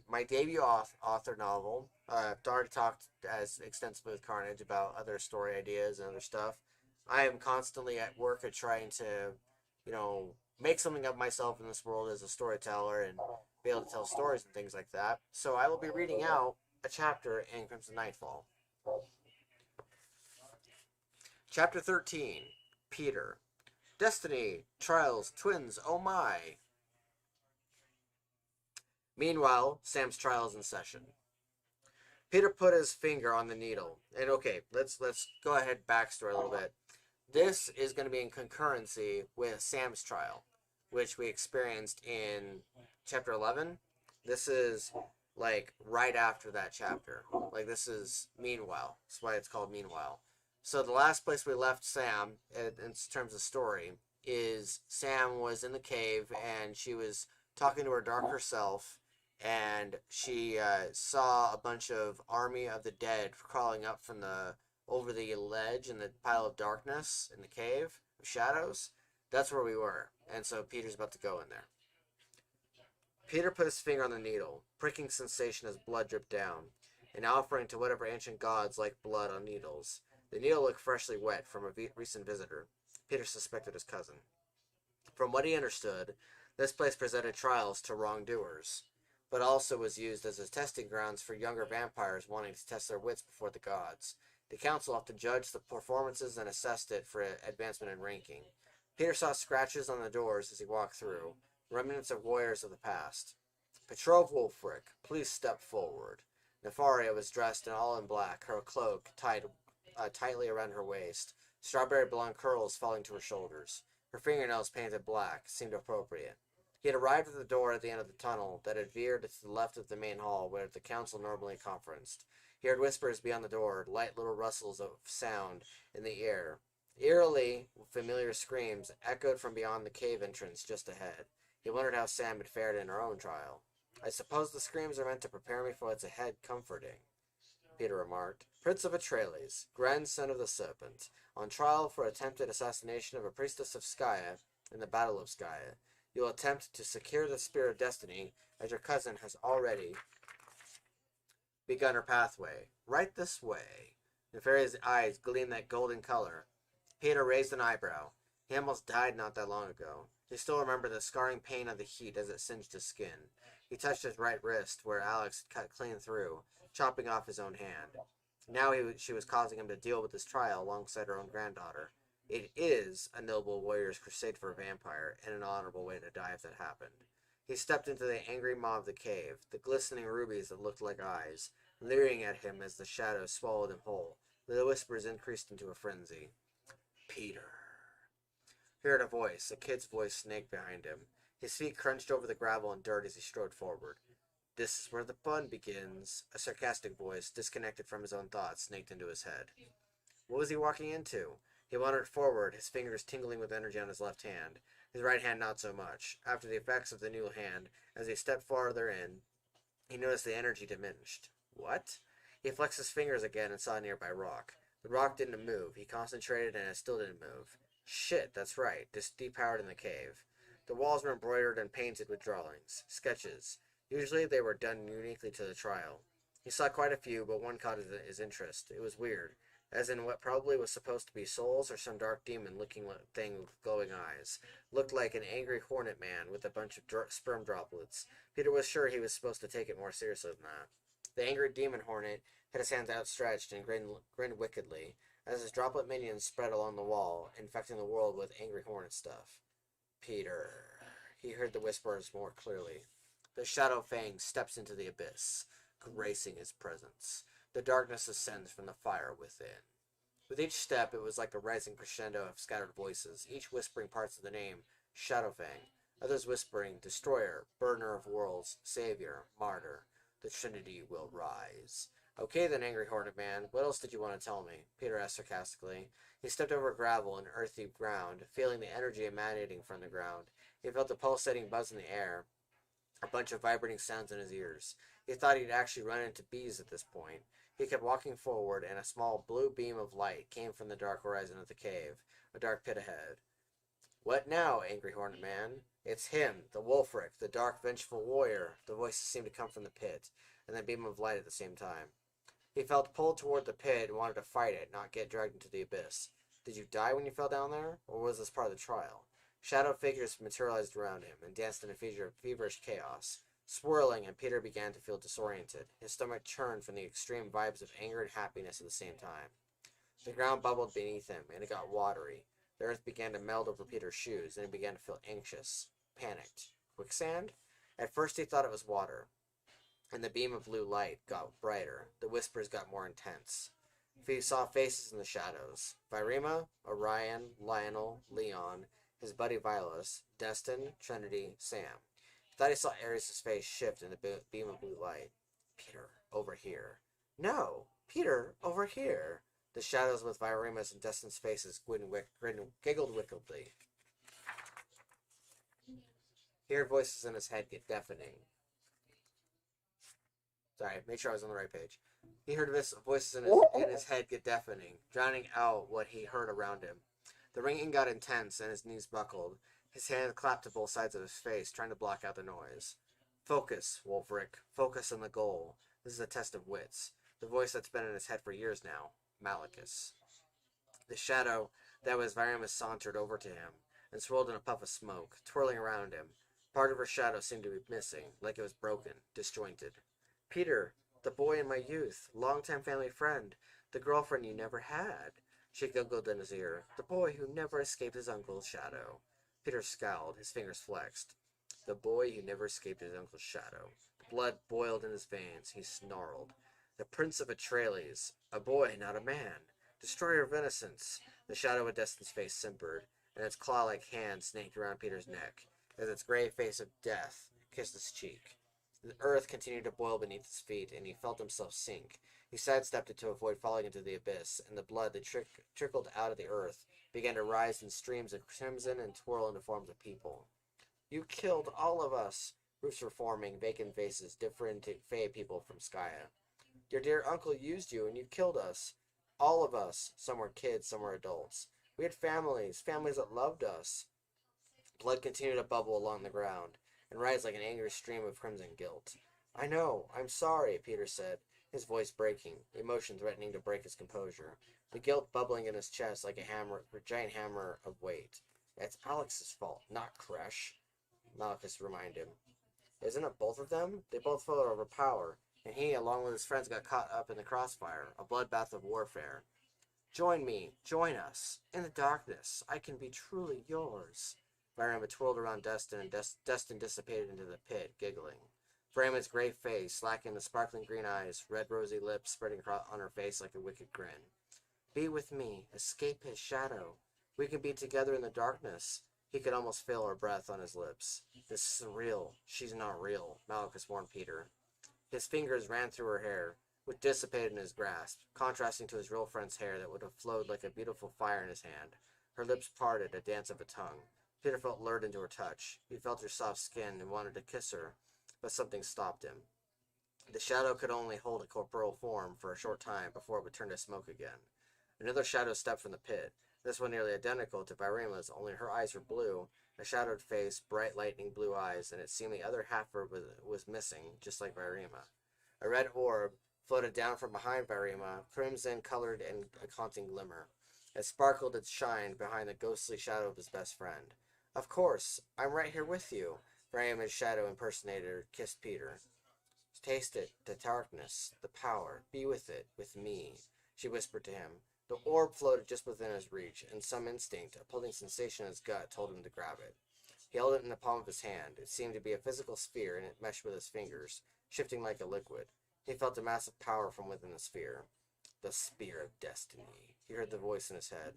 my debut author novel. I've already talked as extensively with Karnage about other story ideas and other stuff. I am constantly at work at trying to, make something of myself in this world as a storyteller and be able to tell stories and things like that. So I will be reading out a chapter in Crimson Nightfall. Chapter 13, Peter. Destiny, trials, twins, oh my. Meanwhile, Sam's trial is in session. Peter put his finger on the needle. And okay, let's go ahead backstory a little bit. This is going to be in concurrency with Sam's trial, which we experienced in chapter 11. This is like right after that chapter. Like this is meanwhile. That's why it's called Meanwhile. So the last place we left Sam, in terms of story, is Sam was in the cave and she was talking to her darker self, and she saw a bunch of army of the dead crawling up from over the ledge in the pile of darkness in the cave of shadows. That's where we were, and so Peter's about to go in there. Peter put his finger on the needle, pricking sensation as blood dripped down, an offering to whatever ancient gods like blood on needles. The needle looked freshly wet from a recent visitor. Peter suspected his cousin. From what he understood, this place presented trials to wrongdoers, but also was used as a testing grounds for younger vampires wanting to test their wits before the gods. The council often judged the performances and assessed it for advancement in ranking. Peter saw scratches on the doors as he walked through, remnants of warriors of the past. Petrov Wolfric, please step forward. Nefaria was dressed all in black, her cloak tied tightly around her waist, strawberry blonde curls falling to her shoulders. Her fingernails painted black seemed appropriate. He had arrived at the door at the end of the tunnel that had veered to the left of the main hall where the council normally conferenced. He heard whispers beyond the door, light little rustles of sound in the air. Eerily familiar screams echoed from beyond the cave entrance just ahead. He wondered how Sam had fared in her own trial. I suppose the screams are meant to prepare me for what's ahead comforting, Peter remarked. Prince of Atreides, grandson of the Serpent, on trial for attempted assassination of a priestess of Skaya in the Battle of Skaya. You'll attempt to secure the Spear of Destiny, as your cousin has already begun her pathway. Right this way. Nefaria's eyes gleamed that golden color. Peter raised an eyebrow. He almost died not that long ago. He still remembered the scarring pain of the heat as it singed his skin. He touched his right wrist, where Alex had cut clean through, chopping off his own hand. Now she was causing him to deal with this trial alongside her own granddaughter. It is a noble warrior's crusade for a vampire, and an honorable way to die if that happened. He stepped into the angry maw of the cave, the glistening rubies that looked like eyes, leering at him as the shadows swallowed him whole. The whispers increased into a frenzy. Peter. He heard a voice, a kid's voice snaked behind him. His feet crunched over the gravel and dirt as he strode forward. This is where the fun begins. A sarcastic voice, disconnected from his own thoughts, snaked into his head. What was he walking into? He wandered forward, his fingers tingling with energy on his left hand. His right hand not so much. After the effects of the new hand, as he stepped farther in, he noticed the energy diminished. What? He flexed his fingers again and saw a nearby rock. The rock didn't move. He concentrated and it still didn't move. Shit, that's right. This depowered in the cave. The walls were embroidered and painted with drawings, sketches. Usually they were done uniquely to the trial. He saw quite a few, but one caught his interest. It was weird, as in what probably was supposed to be souls or some dark demon-looking thing with glowing eyes. Looked like an angry hornet man with a bunch of sperm droplets. Peter was sure he was supposed to take it more seriously than that. The angry demon hornet had his hands outstretched, and grinned wickedly, as his droplet minions spread along the wall, infecting the world with angry hornet stuff. Peter. He heard the whispers more clearly. The Shadow Fang steps into the abyss, gracing his presence. The darkness ascends from the fire within. With each step, it was like a rising crescendo of scattered voices, each whispering parts of the name Shadowfang, others whispering Destroyer, Burner of Worlds, Savior, Martyr. The Trinity will rise. Okay then, angry hornet man, what else did you want to tell me? Peter asked sarcastically. He stepped over gravel and earthy ground, feeling the energy emanating from the ground. He felt a pulsating buzz in the air, a bunch of vibrating sounds in his ears. He thought he'd actually run into bees at this point. He kept walking forward, and a small blue beam of light came from the dark horizon of the cave, a dark pit ahead. What now, angry hornet man? It's him, the Wolfric, the dark, vengeful warrior. The voices seemed to come from the pit, and the beam of light at the same time. He felt pulled toward the pit and wanted to fight it, not get dragged into the abyss. Did you die when you fell down there, or was this part of the trial? Shadow figures materialized around him and danced in a feverish chaos. Swirling, and Peter began to feel disoriented. His stomach churned from the extreme vibes of anger and happiness at the same time. The ground bubbled beneath him, and it got watery. The earth began to meld over Peter's shoes, and he began to feel anxious, panicked. Quicksand? At first he thought it was water, and the beam of blue light got brighter. The whispers got more intense. He saw faces in the shadows. Virima, Orion, Lionel, Leon, his buddy Vilas, Destin, Trinity, Sam. He thought he saw Ares' face shift in the beam of blue light. Peter, over here. No! Peter, over here! The shadows with Virima's and Destin's faces giggled wickedly. He heard voices in his head get deafening. Sorry, make sure I was on the right page. He heard voices in his head get deafening, drowning out what he heard around him. The ringing got intense, and his knees buckled. His hand clapped to both sides of his face, trying to block out the noise. Focus, Wolfric. Focus on the goal. This is a test of wits. The voice that's been in his head for years now. Malachus. The shadow that was Virimus sauntered over to him, and swirled in a puff of smoke, twirling around him. Part of her shadow seemed to be missing, like it was broken, disjointed. Peter, the boy in my youth, longtime family friend, the girlfriend you never had. She giggled in his ear. The boy who never escaped his uncle's shadow. Peter scowled, his fingers flexed. The boy who never escaped his uncle's shadow. The blood boiled in his veins. He snarled. The Prince of Atreides. A boy, not a man. Destroyer of innocence. The shadow of Destin's face simpered, and its claw-like hand snaked around Peter's neck, as its gray face of death kissed his cheek. The earth continued to boil beneath his feet, and he felt himself sink. He sidestepped it to avoid falling into the abyss, and the blood that trickled out of the earth began to rise in streams of crimson and twirl into forms of people. You killed all of us! Roofs were forming, vacant faces, different Fey people from Skya. Your dear uncle used you, and you killed us. All of us. Some were kids, some were adults. We had families that loved us. Blood continued to bubble along the ground, and rise like an angry stream of crimson guilt. I know, I'm sorry, Peter said, his voice breaking, emotion threatening to break his composure, the guilt bubbling in his chest like a giant hammer of weight. It's Alex's fault, not Kresh, Malachus reminded him. Isn't it both of them? They both fell over power, and he, along with his friends, got caught up in the crossfire, a bloodbath of warfare. Join me, join us. In the darkness, I can be truly yours. Virima twirled around Destin, and Destin dissipated into the pit, giggling. Virima's gray face, lacking the sparkling green eyes, red rosy lips spreading across on her face like a wicked grin. Be with me, escape his shadow. We can be together in the darkness. He could almost feel her breath on his lips. This isn't real. She's not real, Malachus warned Peter. His fingers ran through her hair, which dissipated in his grasp, contrasting to his real friend's hair that would have flowed like a beautiful fire in his hand. Her lips parted, a dance of a tongue. Peter felt lured into her touch. He felt her soft skin and wanted to kiss her, but something stopped him. The shadow could only hold a corporeal form for a short time before it would turn to smoke again. Another shadow stepped from the pit, this one nearly identical to Virima's, only her eyes were blue, a shadowed face, bright lightning blue eyes, and it seemed the other half of her was missing, just like Virima. A red orb floated down from behind Virima, crimson-colored and a haunting glimmer. It sparkled its shine behind the ghostly shadow of his best friend. Of course, I'm right here with you, Virima's shadow impersonator kissed Peter. Taste it, the darkness, the power. Be with it, with me, she whispered to him. The orb floated just within his reach, and some instinct, a pulling sensation in his gut, told him to grab it. He held it in the palm of his hand. It seemed to be a physical sphere, and it meshed with his fingers, shifting like a liquid. He felt a massive power from within the sphere. The spear of destiny. He heard the voice in his head.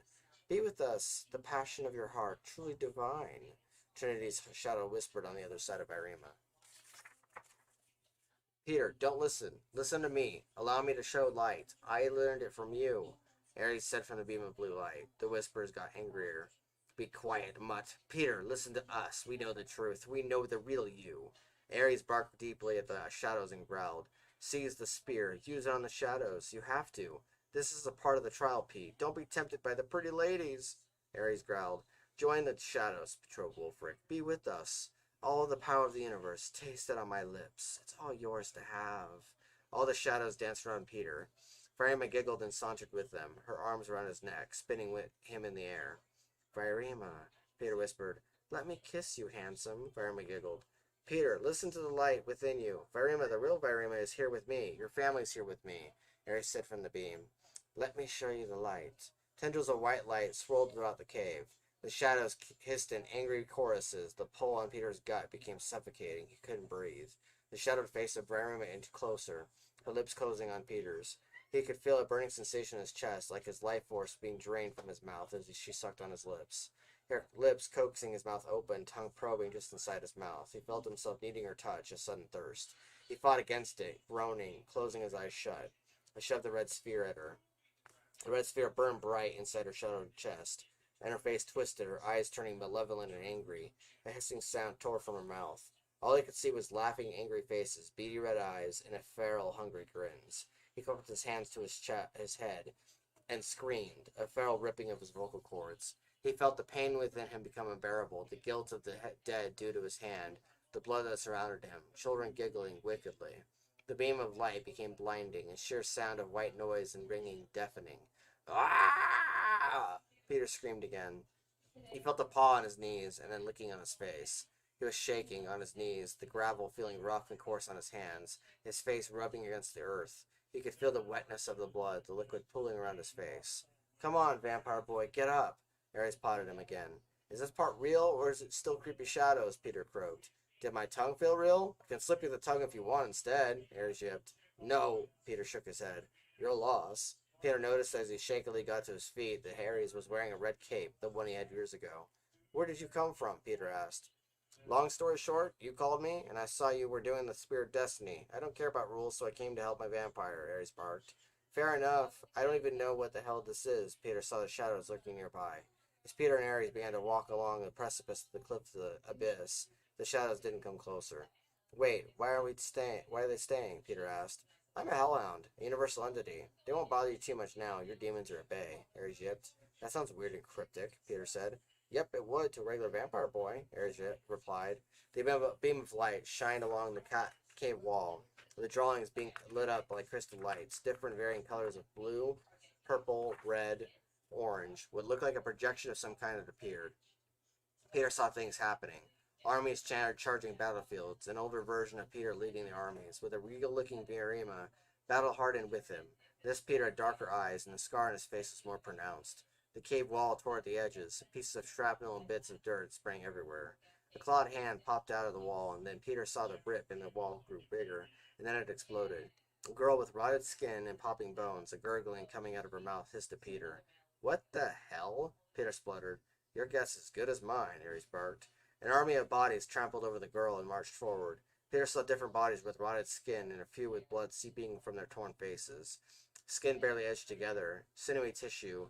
Be with us, the passion of your heart, truly divine. Trinity's shadow whispered on the other side of Irema. Peter, don't listen. Listen to me. Allow me to show light. I learned it from you. Ares said from the beam of blue light. The whispers got angrier. Be quiet, Mutt. Peter, listen to us. We know the truth. We know the real you. Ares barked deeply at the shadows and growled. Seize the spear. Use it on the shadows. You have to. This is a part of the trial, Pete. Don't be tempted by the pretty ladies. Ares growled. Join the shadows, betrothed Wolfric. Be with us. All of the power of the universe. Taste it on my lips. It's all yours to have. All the shadows danced around Peter. Firema giggled and sauntered with them, her arms around his neck, spinning with him in the air. Firema, Peter whispered. Let me kiss you, handsome, Firema giggled. Peter, listen to the light within you. Firema, the real Firema, is here with me. Your family's here with me, Ares said from the beam. Let me show you the light. Tendrils of white light swirled throughout the cave. The shadows hissed in angry choruses. The pull on Peter's gut became suffocating. He couldn't breathe. The shadowed face of Firema inched closer, her lips closing on Peter's. He could feel a burning sensation in his chest, like his life force being drained from his mouth as she sucked on his lips. Her lips coaxing his mouth open, tongue probing just inside his mouth. He felt himself needing her touch, a sudden thirst. He fought against it, groaning, closing his eyes shut. I shoved the red sphere at her. The red sphere burned bright inside her shadowed chest, and her face twisted, her eyes turning malevolent and angry. A hissing sound tore from her mouth. All he could see was laughing, angry faces, beady red eyes, and feral, hungry grins. He clapped his hands to his head and screamed, a feral ripping of his vocal cords. He felt the pain within him become unbearable, the guilt of the dead due to his hand, the blood that surrounded him, children giggling wickedly. The beam of light became blinding, a sheer sound of white noise and ringing deafening. Ah! Peter screamed again. He felt a paw on his knees and then licking on his face. He was shaking on his knees, the gravel feeling rough and coarse on his hands, his face rubbing against the earth. He could feel the wetness of the blood, the liquid pooling around his face. Come on, vampire boy, get up. Ares prodded him again. Is this part real, or is it still creepy shadows? Peter croaked. Did my tongue feel real? I can slip you the tongue if you want instead, Ares yipped. No, Peter shook his head. Your loss. Peter noticed as he shakily got to his feet that Ares was wearing a red cape, the one he had years ago. Where did you come from? Peter asked. Long story short, you called me, and I saw you were doing the Spear of Destiny. I don't care about rules, so I came to help my vampire, Ares barked. Fair enough. I don't even know what the hell this is. Peter saw the shadows lurking nearby. As Peter and Ares began to walk along the precipice of the cliff to the abyss, the shadows didn't come closer. Wait, why are they staying? Peter asked. I'm a hellhound, a universal entity. They won't bother you too much now. Your demons are at bay, Ares yipped. That sounds weird and cryptic, Peter said. Yep, it would to a regular vampire boy, Ares replied. The beam of light shined along the cave wall, the drawings being lit up like crystal lights, different varying colors of blue, purple, red, orange. What looked like a projection of some kind had appeared. Peter saw things happening. Armies charging battlefields, an older version of Peter leading the armies, with a regal-looking Virima battle-hardened with him. This Peter had darker eyes, and the scar on his face was more pronounced. The cave wall tore at the edges. Pieces of shrapnel and bits of dirt sprang everywhere. A clawed hand popped out of the wall, and then Peter saw the rip in the wall grew bigger, and then it exploded. A girl with rotted skin and popping bones, a gurgling coming out of her mouth, hissed at Peter. What the hell? Peter spluttered. Your guess is as good as mine, Ares barked. An army of bodies trampled over the girl and marched forward. Peter saw different bodies with rotted skin and a few with blood seeping from their torn faces. Skin barely edged together, sinewy tissue,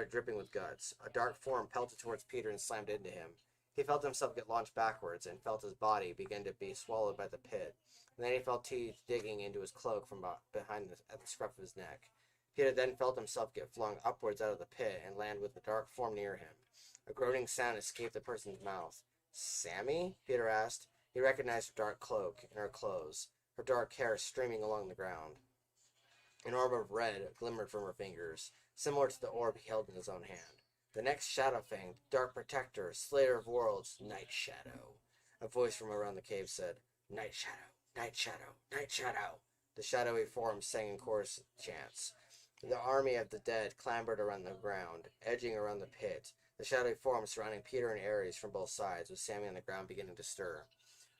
dripping with guts. A dark form pelted towards Peter and slammed into him. He felt himself get launched backwards and felt his body begin to be swallowed by the pit. And then he felt teeth digging into his cloak from behind at the scruff of his neck. Peter then felt himself get flung upwards out of the pit and land with the dark form near him. A groaning sound escaped the person's mouth. Sammy? Peter asked. He recognized her dark cloak and her clothes, her dark hair streaming along the ground. An orb of red glimmered from her fingers, similar to the orb he held in his own hand. The next Shadow Fang, Dark Protector, Slayer of Worlds, Night Shadow. A voice from around the cave said, Night Shadow, Night Shadow, Night Shadow. The shadowy forms sang in chorus chants. The army of the dead clambered around the ground, edging around the pit. The shadowy forms surrounding Peter and Ares from both sides, with Sammy on the ground beginning to stir.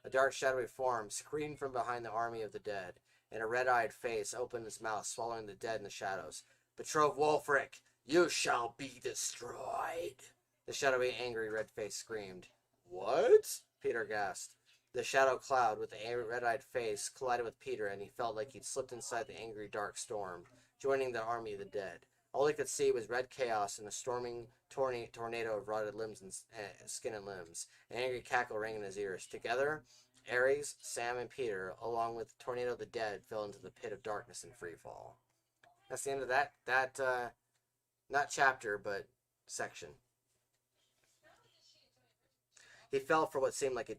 A dark shadowy form screamed from behind the army of the dead, and a red-eyed face opened its mouth, swallowing the dead in the shadows. Betrothed Wulfric, you shall be destroyed. The shadowy, angry red face screamed. What? Peter gasped. The shadow cloud with the red-eyed face collided with Peter, and he felt like he'd slipped inside the angry dark storm, joining the army of the dead. All he could see was red chaos and a storming tornado of rotted limbs and skin and limbs. An angry cackle rang in his ears. Together, Ares, Sam, and Peter, along with the tornado of the dead, fell into the pit of darkness and freefall. That's the end of that not chapter, but section. He fell for what seemed like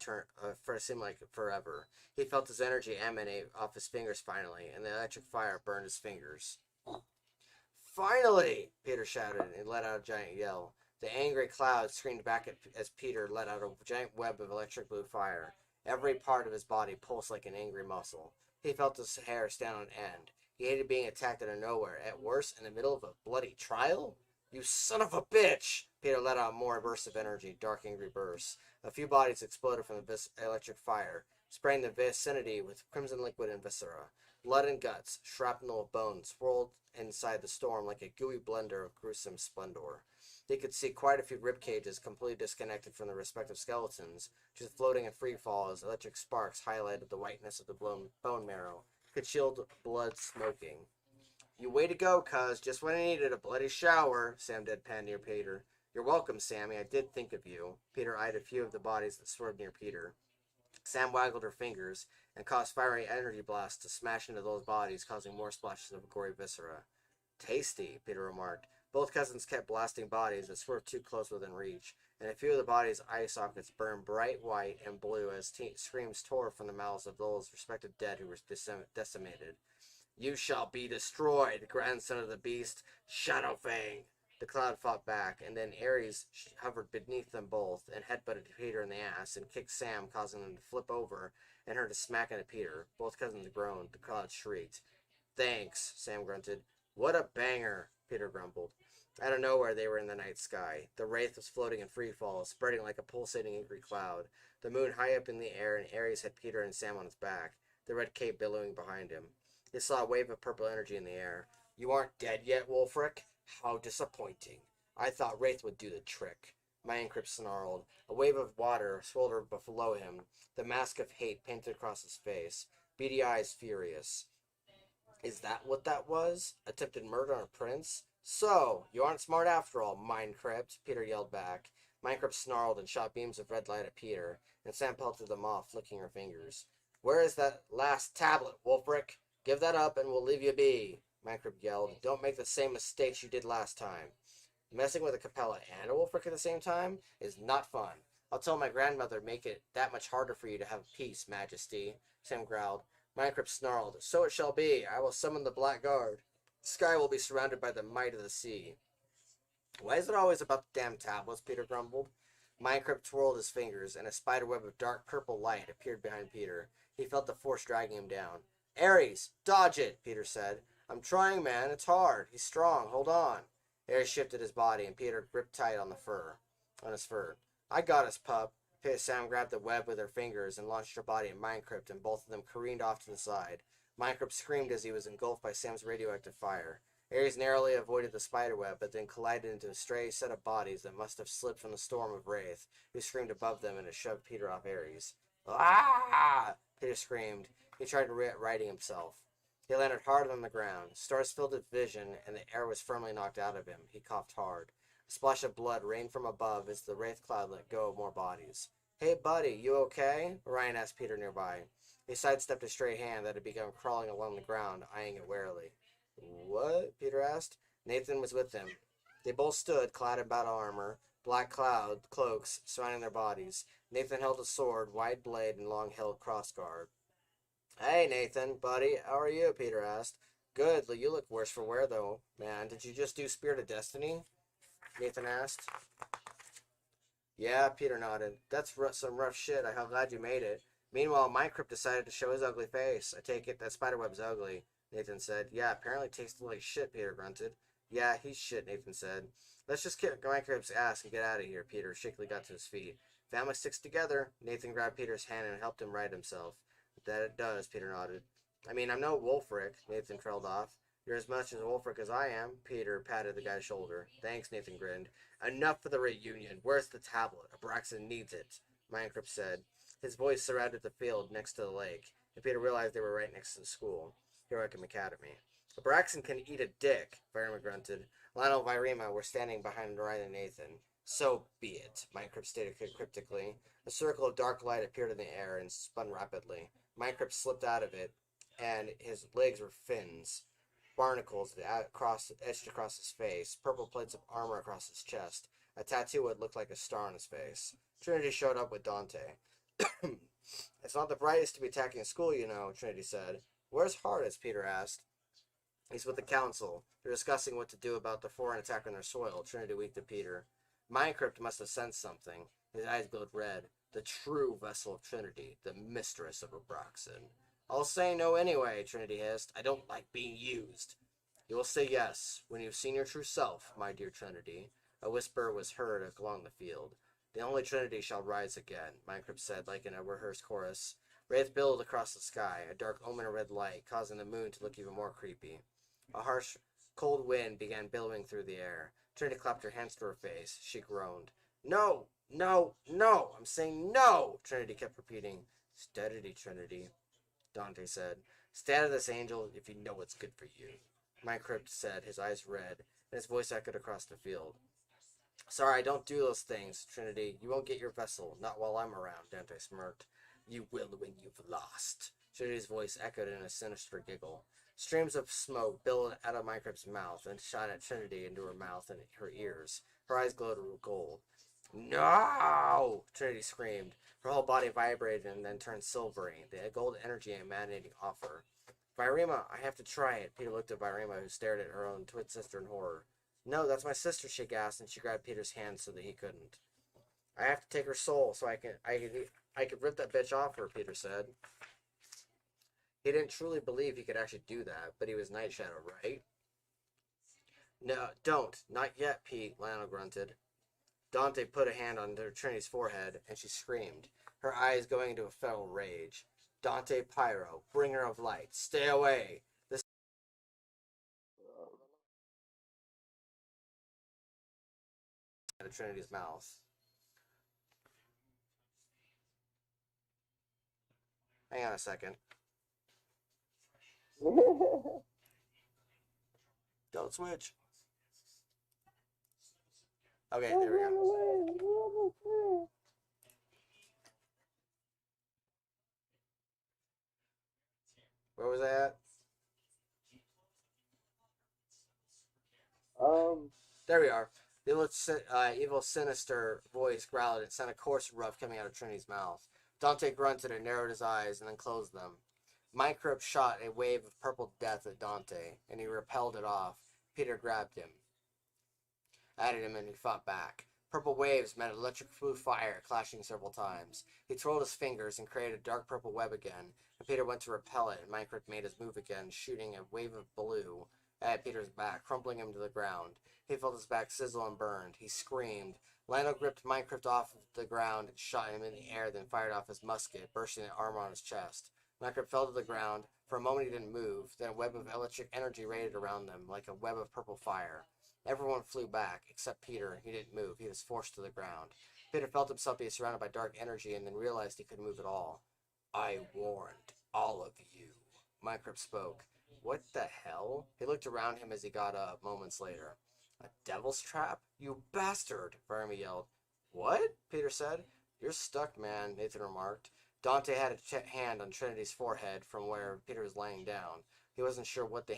forever. He felt his energy emanate off his fingers finally, and the electric fire burned his fingers. Finally! Peter shouted and let out a giant yell. The angry cloud screamed back as Peter let out a giant web of electric blue fire. Every part of his body pulsed like an angry muscle. He felt his hair stand on end. He hated being attacked out of nowhere. At worst, in the middle of a bloody trial? You son of a bitch! Peter let out more bursts of energy, dark, angry bursts. A few bodies exploded from the electric fire, spraying the vicinity with crimson liquid and viscera. Blood and guts, shrapnel of bones, swirled inside the storm like a gooey blender of gruesome splendor. They could see quite a few rib cages completely disconnected from their respective skeletons, just floating in free fall as electric sparks highlighted the whiteness of the bone marrow, concealed blood smoking. You way to go, cuz. Just when I needed a bloody shower, Sam deadpanned near Peter. You're welcome, Sammy. I did think of you. Peter eyed a few of the bodies that swerved near Peter. Sam waggled her fingers and caused fiery energy blasts to smash into those bodies, causing more splashes of gory viscera. Tasty, Peter remarked. Both cousins kept blasting bodies that swerved too close within reach, and a few of the bodies' eye sockets burned bright white and blue as screams tore from the mouths of those respective dead who were decimated. You shall be destroyed, grandson of the beast, Shadowfang. The cloud fought back, and then Ares hovered beneath them both and headbutted Peter in the ass and kicked Sam, causing them to flip over and her to smack into Peter. Both cousins groaned. The cloud shrieked. Thanks, Sam grunted. What a banger, Peter grumbled. Out of nowhere, they were in the night sky. The wraith was floating in free fall, spreading like a pulsating angry cloud. The moon high up in the air, and Ares had Peter and Sam on his back, the red cape billowing behind him. He saw a wave of purple energy in the air. You aren't dead yet, Wulfric? How disappointing. I thought Wraith would do the trick. Minecrypt snarled. A wave of water swirled below him, the mask of hate painted across his face, beady eyes furious. Is that what that was? Attempted murder on a prince? So, you aren't smart after all, Minecrypt, Peter yelled back. Minecrypt snarled and shot beams of red light at Peter, and Sam pelted them off, flicking her fingers. Where is that last tablet, Wulfric? Give that up and we'll leave you be, Minecrypt yelled. Don't make the same mistakes you did last time. Messing with a Capella and a Wulfric at the same time is not fun. I'll tell my grandmother make it that much harder for you to have peace, Majesty, Sam growled. Minecrypt snarled. So it shall be. I will summon the Black Guard. The sky will be surrounded by the might of the sea. Why is it always about the damn tablets? Peter grumbled. Minecrypt twirled his fingers, and a spiderweb of dark purple light appeared behind Peter. He felt the force dragging him down. Ares, dodge it, Peter said. I'm trying, man. It's hard. He's strong. Hold on. Ares shifted his body, and Peter gripped tight on his fur. I got us, pup. Sam grabbed the web with her fingers and launched her body at Minecrypt, and both of them careened off to the side. Minecrypt screamed as he was engulfed by Sam's radioactive fire. Ares narrowly avoided the spiderweb, but then collided into a stray set of bodies that must have slipped from the storm of Wraith, who screamed above them and it shoved Peter off Ares. Ah! Peter screamed. He tried righting himself. He landed hard on the ground. Stars filled his vision, and the air was firmly knocked out of him. He coughed hard. A splash of blood rained from above as the wraith cloud let go of more bodies. Hey, buddy, you okay? Orion asked Peter nearby. He sidestepped a stray hand that had begun crawling along the ground, eyeing it warily. What? Peter asked. Nathan was with them. They both stood, clad in battle armor, black cloaks surrounding their bodies. Nathan held a sword, wide blade, and long-held crossguard. Hey, Nathan, buddy, how are you? Peter asked. Good, you look worse for wear, though. Man, did you just do Spirit of Destiny? Nathan asked. Yeah, Peter nodded. That's some rough shit. I'm glad you made it. Meanwhile, Minecraft decided to show his ugly face. I take it that spiderweb's ugly, Nathan said. Yeah, apparently it tastes like shit, Peter grunted. Yeah, he's shit, Nathan said. Let's just kick Minecraft's ass and get out of here, Peter shakily got to his feet. Family sticks together. Nathan grabbed Peter's hand and helped him right himself. That it does, Peter nodded. I mean, I'm no Wolfric, Nathan trailed off. You're as much as Wolfric as I am, Peter patted the guy's shoulder. Thanks, Nathan grinned. Enough for the reunion. Where's the tablet? Abraxan needs it, Minecraft said. His voice surrounded the field next to the lake, and Peter realized they were right next to the school, Heroicum Academy. Abraxan can eat a dick, Virema grunted. Lionel and Virema were standing behind Ryan and Nathan. So be it, Minecraft stated cryptically. A circle of dark light appeared in the air and spun rapidly. Minecraft slipped out of it, and his legs were fins. Barnacles etched across his face, purple plates of armor across his chest, a tattoo would look like a star on his face. Trinity showed up with Dante. It's not the brightest to be attacking a school, you know, Trinity said. Where's Hardest? Peter asked. He's with the council. They're discussing what to do about the foreign attack on their soil, Trinity winked at Peter. Minecraft must have sensed something. His eyes glowed red. The true vessel of Trinity, the mistress of Abraxan. I'll say no anyway, Trinity hissed. I don't like being used. You will say yes when you've seen your true self, my dear Trinity. A whisper was heard along the field. The only Trinity shall rise again, Minecraft said, like in a rehearsed chorus. Wraith billowed across the sky, a dark omen of red light, causing the moon to look even more creepy. A harsh, cold wind began billowing through the air. Trinity clapped her hands to her face. She groaned. No, no, no, I'm saying no, Trinity kept repeating. Steadily, Trinity, Dante said. Stay out of this, Angel, if you know what's good for you. Minecraft said, his eyes red, and his voice echoed across the field. Sorry, I don't do those things, Trinity. You won't get your vessel, not while I'm around, Dante smirked. You will when you've lost. Trinity's voice echoed in a sinister giggle. Streams of smoke billowed out of Minecraft's mouth and shot at Trinity into her mouth and her ears. Her eyes glowed gold. No! Trinity screamed. Her whole body vibrated and then turned silvery, the gold energy emanating off her. Virema, I have to try it. Peter looked at Virema, who stared at her own twin sister in horror. No, that's my sister, she gasped, and she grabbed Peter's hand so that he couldn't. I have to take her soul so I could rip that bitch off her, Peter said. He didn't truly believe he could actually do that, but he was Night Shadow, right? No, don't. Not yet, Pete, Lionel grunted. Dante put a hand on Trinity's forehead, and she screamed, her eyes going into a feral rage. Dante Pyro, bringer of light, stay away! This out of Trinity's mouth. Hang on a second. Don't switch. Okay, there we go. Where was I at? There we are. The evil, sinister voice growled and sent a coarse rough coming out of Trinity's mouth. Dante grunted and narrowed his eyes and then closed them. Minecraft shot a wave of purple death at Dante, and he repelled it off. Peter grabbed him, at him, and he fought back. Purple waves met electric blue fire, clashing several times. He twirled his fingers and created a dark purple web again, and Peter went to repel it, and Minecraft made his move again, shooting a wave of blue at Peter's back, crumpling him to the ground. He felt his back sizzle and burned. He screamed. Lionel gripped Minecraft off the ground and shot him in the air, then fired off his musket, bursting the armor on his chest. Minecraft fell to the ground. For a moment he didn't move, then a web of electric energy radiated around them, like a web of purple fire. Everyone flew back, except Peter. He didn't move. He was forced to the ground. Peter felt himself being surrounded by dark energy and then realized he couldn't move at all. I warned all of you, Minecraft spoke. What the hell? He looked around him as he got up moments later. A devil's trap? You bastard, Virema yelled. What? Peter said. You're stuck, man, Nathan remarked. Dante had a hand on Trinity's forehead from where Peter was laying down. He wasn't sure what the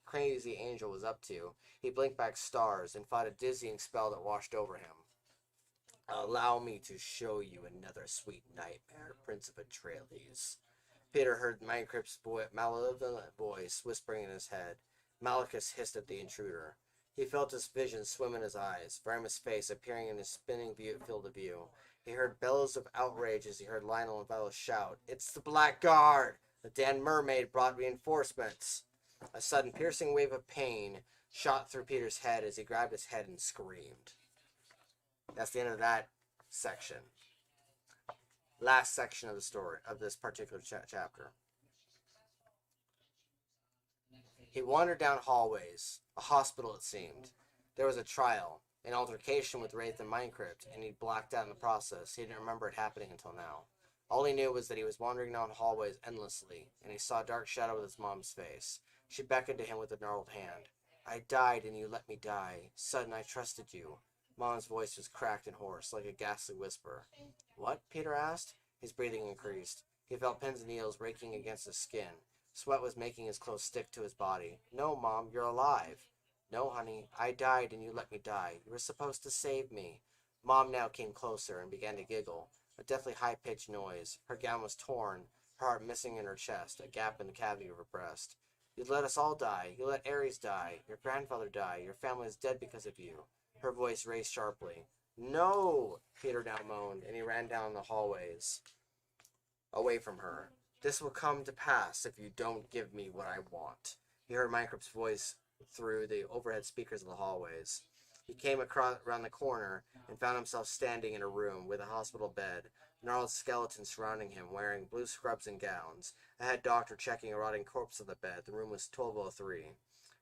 crazy angel was up to. He blinked back stars and fought a dizzying spell that washed over him. Allow me to show you another sweet nightmare, Prince of Atreides. Peter heard Minecraft's malevolent voice whispering in his head. Malachus hissed at the intruder. He felt his vision swim in his eyes, Virema's face appearing in his spinning field of view. He heard bellows of outrage as he heard Lionel and Viola shout, "It's the Black Guard! The damned mermaid brought reinforcements!" A sudden piercing wave of pain shot through Peter's head as he grabbed his head and screamed. That's the end of that section. Last section of the story, of this particular chapter. He wandered down hallways, a hospital it seemed. There was a trial, an altercation with Wraith and Minecrypt, and he'd blacked out in the process. He didn't remember it happening until now. All he knew was that he was wandering down hallways endlessly, and he saw a dark shadow with his mom's face. She beckoned to him with a gnarled hand. "I died and you let me die. Son, I trusted you." Mom's voice was cracked and hoarse, like a ghastly whisper. "What?" Peter asked. His breathing increased. He felt pins and needles raking against his skin. Sweat was making his clothes stick to his body. "No, Mom, you're alive." "No, honey, I died and you let me die. You were supposed to save me." Mom now came closer and began to giggle, a deathly high-pitched noise. Her gown was torn, her heart missing in her chest, a gap in the cavity of her breast. "You let us all die. You let Ares die. Your grandfather die. Your family is dead because of you." Her voice raised sharply. "No!" Peter now moaned, and he ran down the hallways, away from her. "This will come to pass if you don't give me what I want." He heard Minecraft's voice through the overhead speakers of the hallways. He came around the corner and found himself standing in a room with a hospital bed, gnarled skeletons surrounding him, wearing blue scrubs and gowns. A head doctor checking a rotting corpse on the bed. The room was 1203.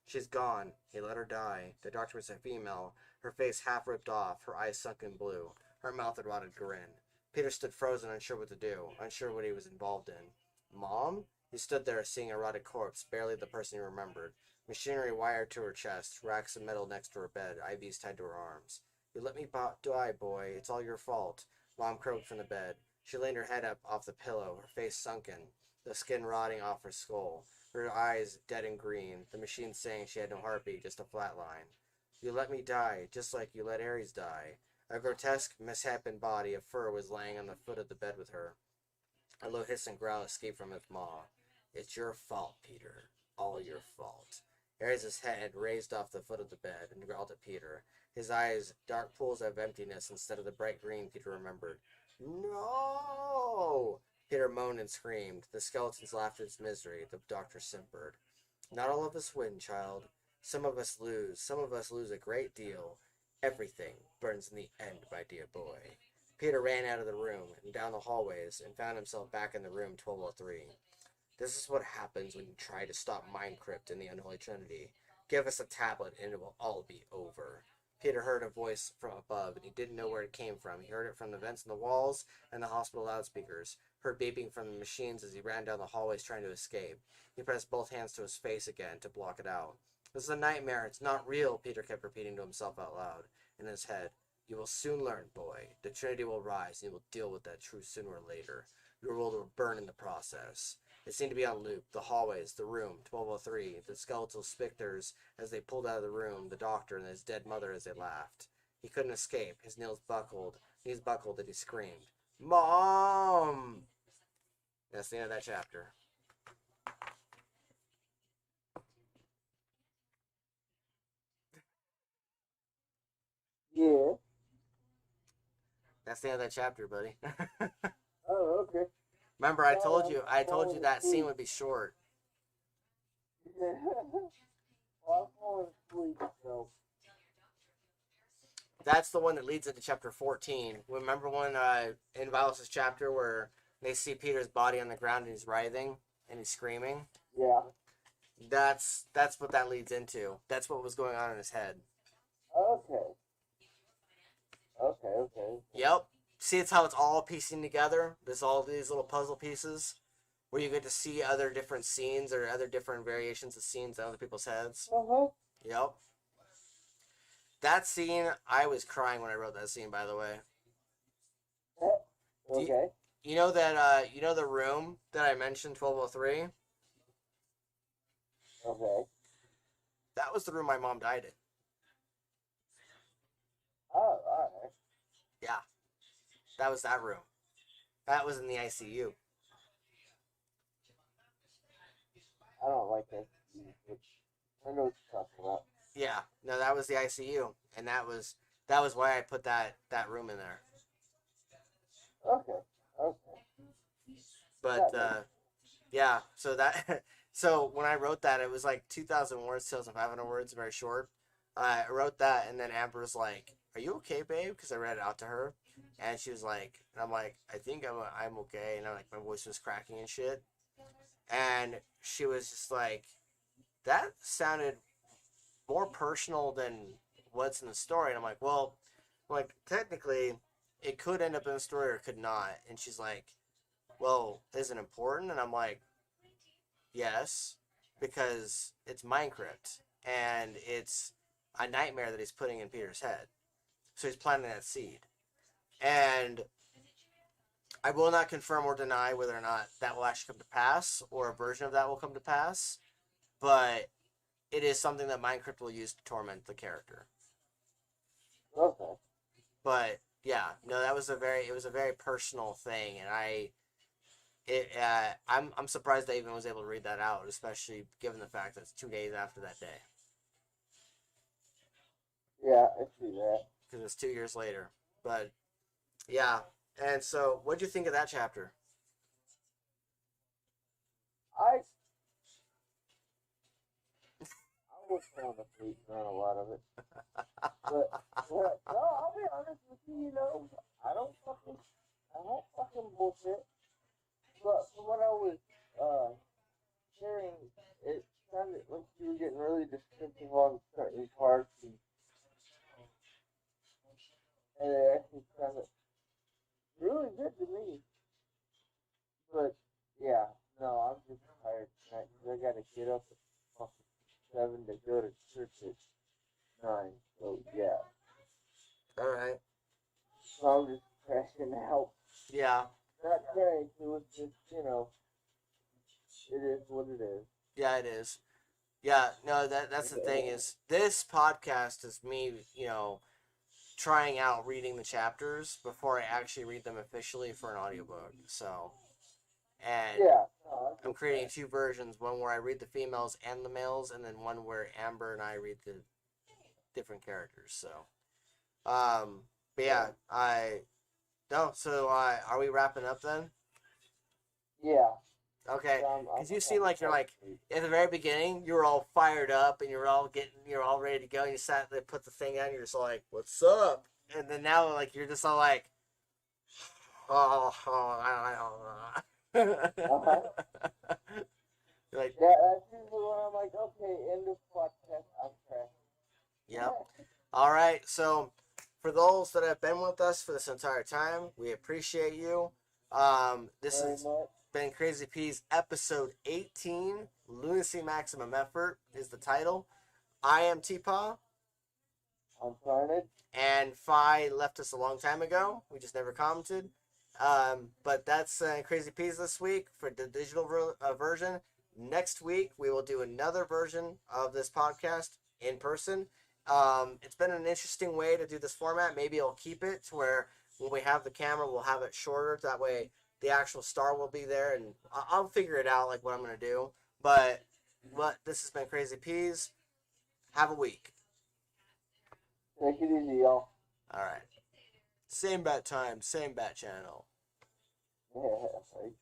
"She's gone." He let her die. The doctor was a female, her face half ripped off, her eyes sunk in blue, her mouth a rotted grin. Peter stood frozen, unsure what to do, unsure what he was involved in. "Mom?" He stood there, seeing a rotted corpse, barely the person he remembered. Machinery wired to her chest, racks of metal next to her bed, IVs tied to her arms. "You let me die, boy. It's all your fault." Mom croaked from the bed. She leaned her head up off the pillow, her face sunken, the skin rotting off her skull, her eyes dead and green, the machine saying she had no heartbeat, just a flat line. "You let me die, just like you let Ares die." A grotesque, misshapen body of fur was laying on the foot of the bed with her. A low hiss and growl escaped from its maw. "It's your fault, Peter. All your fault." Ares' head raised off the foot of the bed and growled at Peter. His eyes, dark pools of emptiness instead of the bright green Peter remembered. "No!" Peter moaned and screamed. The skeletons laughed at his misery. The doctor simpered. "Not all of us win, child. Some of us lose. Some of us lose a great deal. Everything burns in the end, my dear boy." Peter ran out of the room and down the hallways and found himself back in the room 1203. "This is what happens when you try to stop Minecrypt and the Unholy Trinity. Give us a tablet and it will all be over." Peter heard a voice from above, and he didn't know where it came from. He heard it from the vents in the walls and the hospital loudspeakers, heard beeping from the machines as he ran down the hallways trying to escape. He pressed both hands to his face again to block it out. "This is a nightmare. It's not real," Peter kept repeating to himself out loud in his head. "You will soon learn, boy. The Trinity will rise, and you will deal with that truth sooner or later. Your world will burn in the process." It seemed to be on loop. The hallways, the room, 1203, the skeletal specters as they pulled out of the room, the doctor and his dead mother as they laughed. He couldn't escape. His knees buckled, and he screamed, "Mom!" That's the end of that chapter. Yeah. That's the end of that chapter, buddy. Oh, okay. Remember, I told you that scene would be short. Yeah. Well, I'm falling asleep, so. That's the one that leads into chapter 14. Remember when in Violus' chapter where they see Peter's body on the ground and he's writhing and he's screaming? Yeah. That's what that leads into. That's what was going on in his head. Okay. Okay. Yep. See, it's how it's all piecing together. There's all these little puzzle pieces where you get to see other different scenes or other different variations of scenes in other people's heads. Uh-huh. Yep. That scene, I was crying when I wrote that scene, by the way. Okay. You know that, you know the room that I mentioned, 1203? Okay. That was the room my mom died in. Oh, alright. Yeah. That was that room. That was in the ICU. I don't like that. I know what you're talking about. Yeah. No, that was the ICU. And that was why I put that room in there. Okay. Okay. But yeah, so that so when I wrote that, it was like 2,000 words, 2,500 words, very short. I wrote that, and then Amber was like, "Are you okay, babe?" Because I read it out to her, and she was like, and I'm like, "I think I'm okay," and I'm like, my voice was cracking and shit, and she was just like, "That sounded more personal than what's in the story," and I'm like, "Well, like technically, it could end up in the story or it could not," and she's like, "Well, is it important?" And I'm like, yes, because it's Minecraft and it's a nightmare that he's putting in Peter's head. So he's planting that seed. And I will not confirm or deny whether or not that will actually come to pass or a version of that will come to pass, but it is something that Minecraft will use to torment the character. Okay. But yeah, no, it was a very personal thing, and I'm surprised I even was able to read that out, especially given the fact that it's 2 days after that day. Yeah, I see that. Because it's 2 years later. But yeah, and so what'd you think of that chapter? I was falling asleep on a lot of it. But no, I'll be honest with you. You know, I don't fucking bullshit. But from what I was hearing, it sounded like you were getting really descriptive on certain parts, and it actually sounded really good to me. But yeah, no, I'm just tired tonight because I gotta get up at fucking 7 to go to church at 9. So yeah, All right. so I'm just crashing out. Yeah. Not trying to, it's just, you know, it is what it is. Yeah, it is. Yeah, no, that's the thing is this podcast is me, trying out reading the chapters before I actually read them officially for an audiobook. So, and Yeah, no, I'm creating two versions, one where I read the females and the males, and then one where Amber and I read the different characters. So, but yeah, I no. So, are we wrapping up then? yeah. Okay, I'm because you seem like you're like at the very beginning, you were all fired up and you're all ready to go. And you sat there, put the thing on, you're just like, "What's up?" And then now, like, you're just all like, I don't know. Uh-huh. You're like, Yeah, that's usually when I'm like, okay, end of podcast, I'm crashing. yep. All right. So, for those that have been with us for this entire time, we appreciate you. This Very has much. been Crazy P's episode 18. Lunacy Maximum Effort is the title. I am TPAW. I'm Karnage. And Phi left us a long time ago. We just never commented. But that's Crazy P's this week for the digital version. Next week, we will do another version of this podcast in person. It's been an interesting way to do this format. Maybe I'll keep it to where when we have the camera, we'll have it shorter. That way, the actual star will be there, and I'll figure it out, like what I'm going to do. But this has been Crazy P's. Have a week. Take it easy, y'all. All right. Same bat time, same bat channel. Yeah, right.